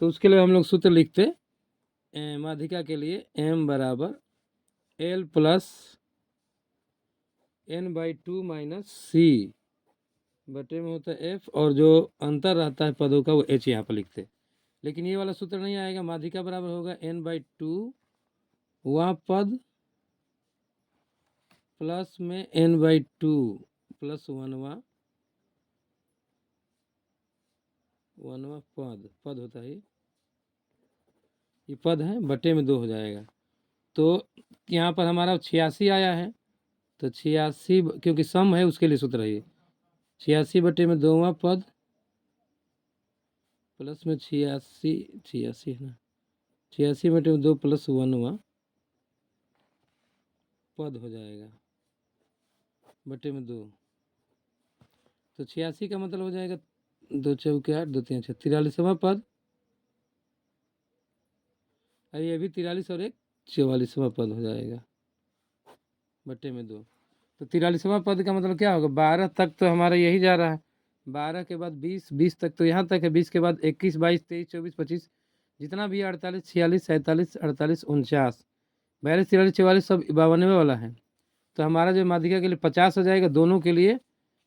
[SPEAKER 1] तो उसके लिए हम लोग सूत्र लिखते माध्यिका के लिए m बराबर l + n/2 - c बटे में होता है f, और जो अंतर रहता है पदों का वो h यहाँ पर लिखते। लेकिन ये वाला सूत्र नहीं आएगा। माध्यिका बराबर होगा n/2 वह पद प्लस में n/2 प्लस 1वां पद होता है, ये पद है, बटे में 2 हो जाएगा। तो यहाँ पर हमारा 86 आया है, तो 86 क्योंकि सम है उसके लिए सूत्र है ये, 86 बटे में 2वां पद प्लस में 86 है ना, 86 बटे में 2 प्लस 1वां पद हो जाएगा बटे में 2। तो 86 का मतलब हो जाएगा 2 चौके 8, 2 3 6, 43वां पद, अरे ये भी 43 और 1 44वां पद हो जाएगा बटे में 2। तो 43वां पद का मतलब क्या होगा? 12 तक तो हमारा यही जा रहा है, 12 के बाद 20, 20 तक तो यहाँ तक है, 20 के बाद 21, 22, 23, 24, 25, जितना भी 48, 46, 47, 48, 49, 42, 43, 44 सब 52वें वाला है। तो हमारा जो माध्यिका के लिए 50 हो जाएगा दोनों के लिए,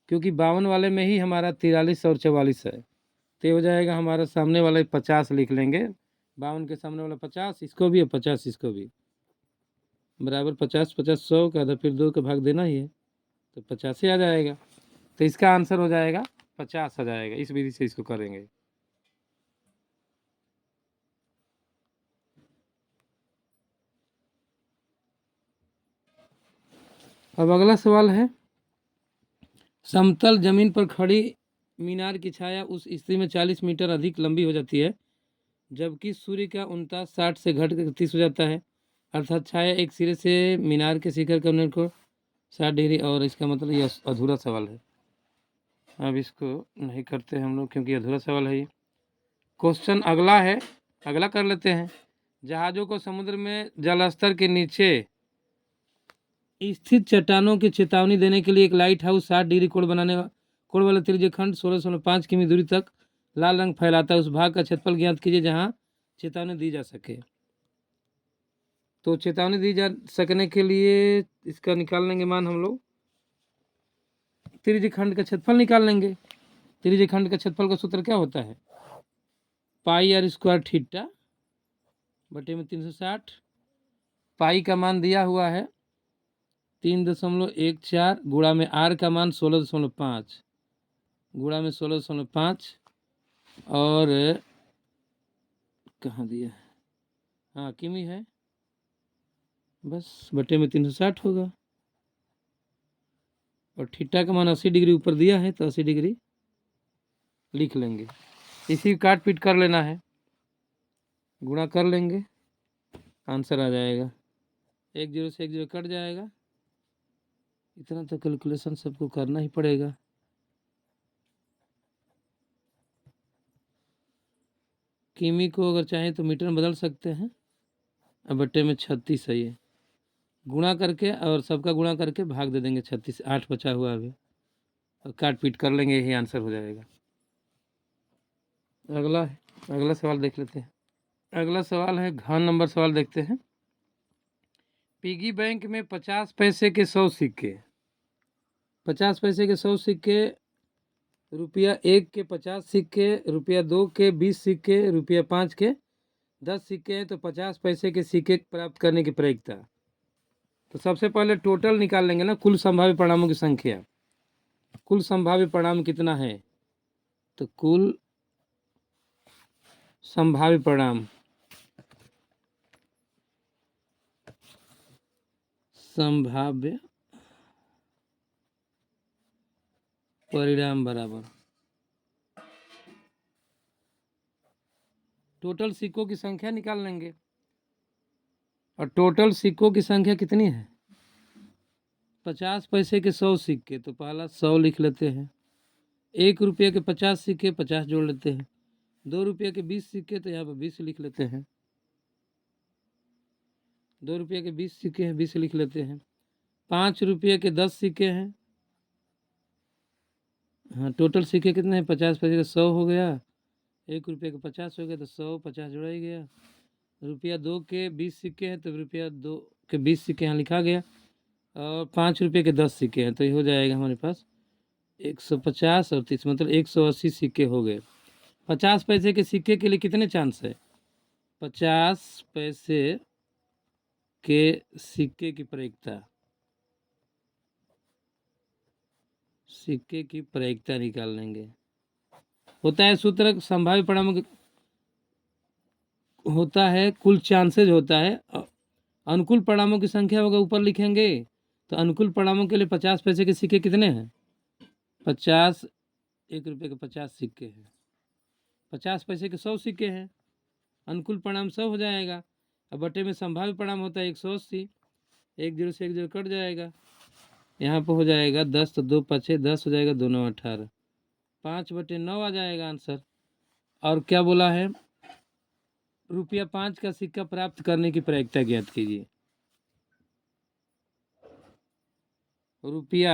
[SPEAKER 1] क्योंकि 52 वाले में ही हमारा 43 और 44 है, तो ये हो जाएगा हमारा सामने वाला 50 लिख लेंगे, 52 के सामने वाला 50, इसको भी और 50 इसको भी, बराबर 50, 50, 100 का था, फिर 2 का भाग देना ही है, तो 50 ही आ जाएगा। तो इसका आंसर हो जाएगा 50 आ जाएगा। इस विधि से इसको करेंगे। अब अगला सवाल है, समतल जमीन पर खड़ी मीनार की छाया उस स्थिति में 40 मीटर अधिक लंबी हो जाती है, जबकि सूर्य का 59 से घट कर 30 हो जाता है, अर्थात छाया एक सिरे से मीनार के शिखर के उन्नयन को 60 डिग्री, और इसका मतलब ये अधूरा सवाल है। अब इसको नहीं करते हम लोग क्योंकि अधूरा सवाल है ये। क्वेश्चन अगला है, अगला कर लेते हैं। जहाज़ों को समुद्र में जलस्तर के नीचे स्थित चट्टानों की चेतावनी देने के लिए एक लाइट हाउस 60 डिग्री कोण वाला त्रिज्यीय खंड 16.5 किमी दूरी तक लाल रंग फैलाता है। उस भाग का क्षेत्रफल ज्ञात कीजिए जहां चेतावनी दी जा सके। तो चेतावनी दी जा सकने के लिए इसका निकाल लेंगे मान हम लोग, त्रिज्यीय खंड का क्षेत्रफल निकाल लेंगे। त्रिज्यीय खंड का क्षेत्रफल का सूत्र क्या होता है? पाई आर स्क्वायर थीटा बटे में 360। पाई का मान दिया हुआ है 3.14 गुणा में आर का मान 16.5 गुणा में 16.5 और कहाँ दिया है, हाँ किमी है, बस बटे में 360 होगा। और थीटा का मान 80 डिग्री ऊपर दिया है तो 80 डिग्री लिख लेंगे। इसी काट पीट कर लेना है, गुणा कर लेंगे, आंसर आ जाएगा। 1 0 से 1 0 कट जाएगा। इतना तो कैलकुलेशन सबको करना ही पड़ेगा। किमी को अगर चाहें तो मीटर में बदल सकते हैं। अब बट्टे में 36 है, ये गुणा करके और सबका गुणा करके भाग दे देंगे 36, 8 बचा हुआ अभी, और काट पीट कर लेंगे, यही आंसर हो जाएगा। अगला सवाल देख लेते हैं। अगला सवाल है घन नंबर सवाल, देखते हैं। पिगी बैंक में 50 पैसे के 100 सिक्के, 50 पैसे के 100 सिक्के, रुपया 1 के 50 सिक्के, रुपया 2 के 20 सिक्के, रुपया 5 के 10 सिक्के हैं। तो 50 पैसे के सिक्के प्राप्त करने की प्रायिकता। तो सबसे पहले टोटल निकाल लेंगे ना, कुल संभाव्य परिणामों की संख्या। कुल संभाव्य परिणाम कितना है? तो कुल संभाव्य परिणाम, संभाव्य परिणाम बराबर टोटल सिक्कों की संख्या निकाल लेंगे। और टोटल सिक्कों की संख्या कितनी है? 50 पैसे के 100 सिक्के, तो पहला 100 लिख लेते हैं। 1 रुपये के 50 सिक्के, 50 जोड़ लेते हैं। 2 रुपये के 20 सिक्के, तो यहाँ पर 20 लिख लेते हैं। 2 रुपये के 20 सिक्के हैं, 20 लिख लेते हैं। 5 रुपये के 10 सिक्के हैं। हाँ, टोटल सिक्के कितने हैं? 50 पैसे के 100 हो गया, 1 रुपये के 50 हो गया, तो 100 50 जोड़ा ही गया। रुपया 2 के 20 सिक्के हैं, तो रुपया 2 के 20 सिक्के यहाँ लिखा गया। और 5 रुपये के 10 सिक्के हैं, तो ये हो जाएगा हमारे पास 150 और 30, मतलब 180 सिक्के हो गए। 50 पैसे के सिक्के के लिए कितने चांस है? 50 पैसे के सिक्के की प्रायिकता, सिक्के की प्रायिकता निकाल लेंगे। होता है सूत्र संभाव्य परिणामों होता है, कुल चांसेज होता है। अनुकूल परिणामों की संख्या होगा, ऊपर लिखेंगे। तो अनुकूल परिणामों के लिए 50 पैसे के सिक्के कितने हैं? 50, 1 रुपये के 50 सिक्के हैं। 50 पैसे के 100 सिक्के हैं। अनुकूल परिणाम 100 हो जाएगा। अब बटे में संभाव्य परिणाम होता है 180। 1 0 से 1 0 कट जाएगा। यहाँ पर हो जाएगा 10, तो 2 5 10 हो जाएगा, 2 9 18, 5 बटे 9 आ जाएगा आंसर। और क्या बोला है? रुपया 5 का सिक्का प्राप्त करने की प्रायिकता ज्ञात कीजिए। रुपया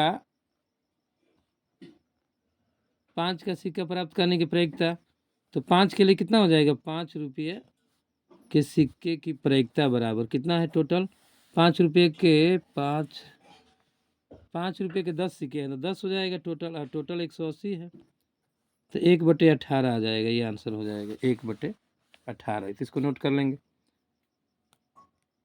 [SPEAKER 1] 5 का सिक्का प्राप्त करने की प्रायिकता, तो 5 के लिए कितना हो जाएगा? 5 रुपये के सिक्के की प्रायिकता बराबर कितना है टोटल? 5 रुपये के 5 रुपये के 10 सिक्के हैं, तो 10 हो जाएगा टोटल, और टोटल 180 है, तो 1 बटे 18 आ जाएगा। ये आंसर हो जाएगा 1 बटे 18। तो इसको नोट कर लेंगे।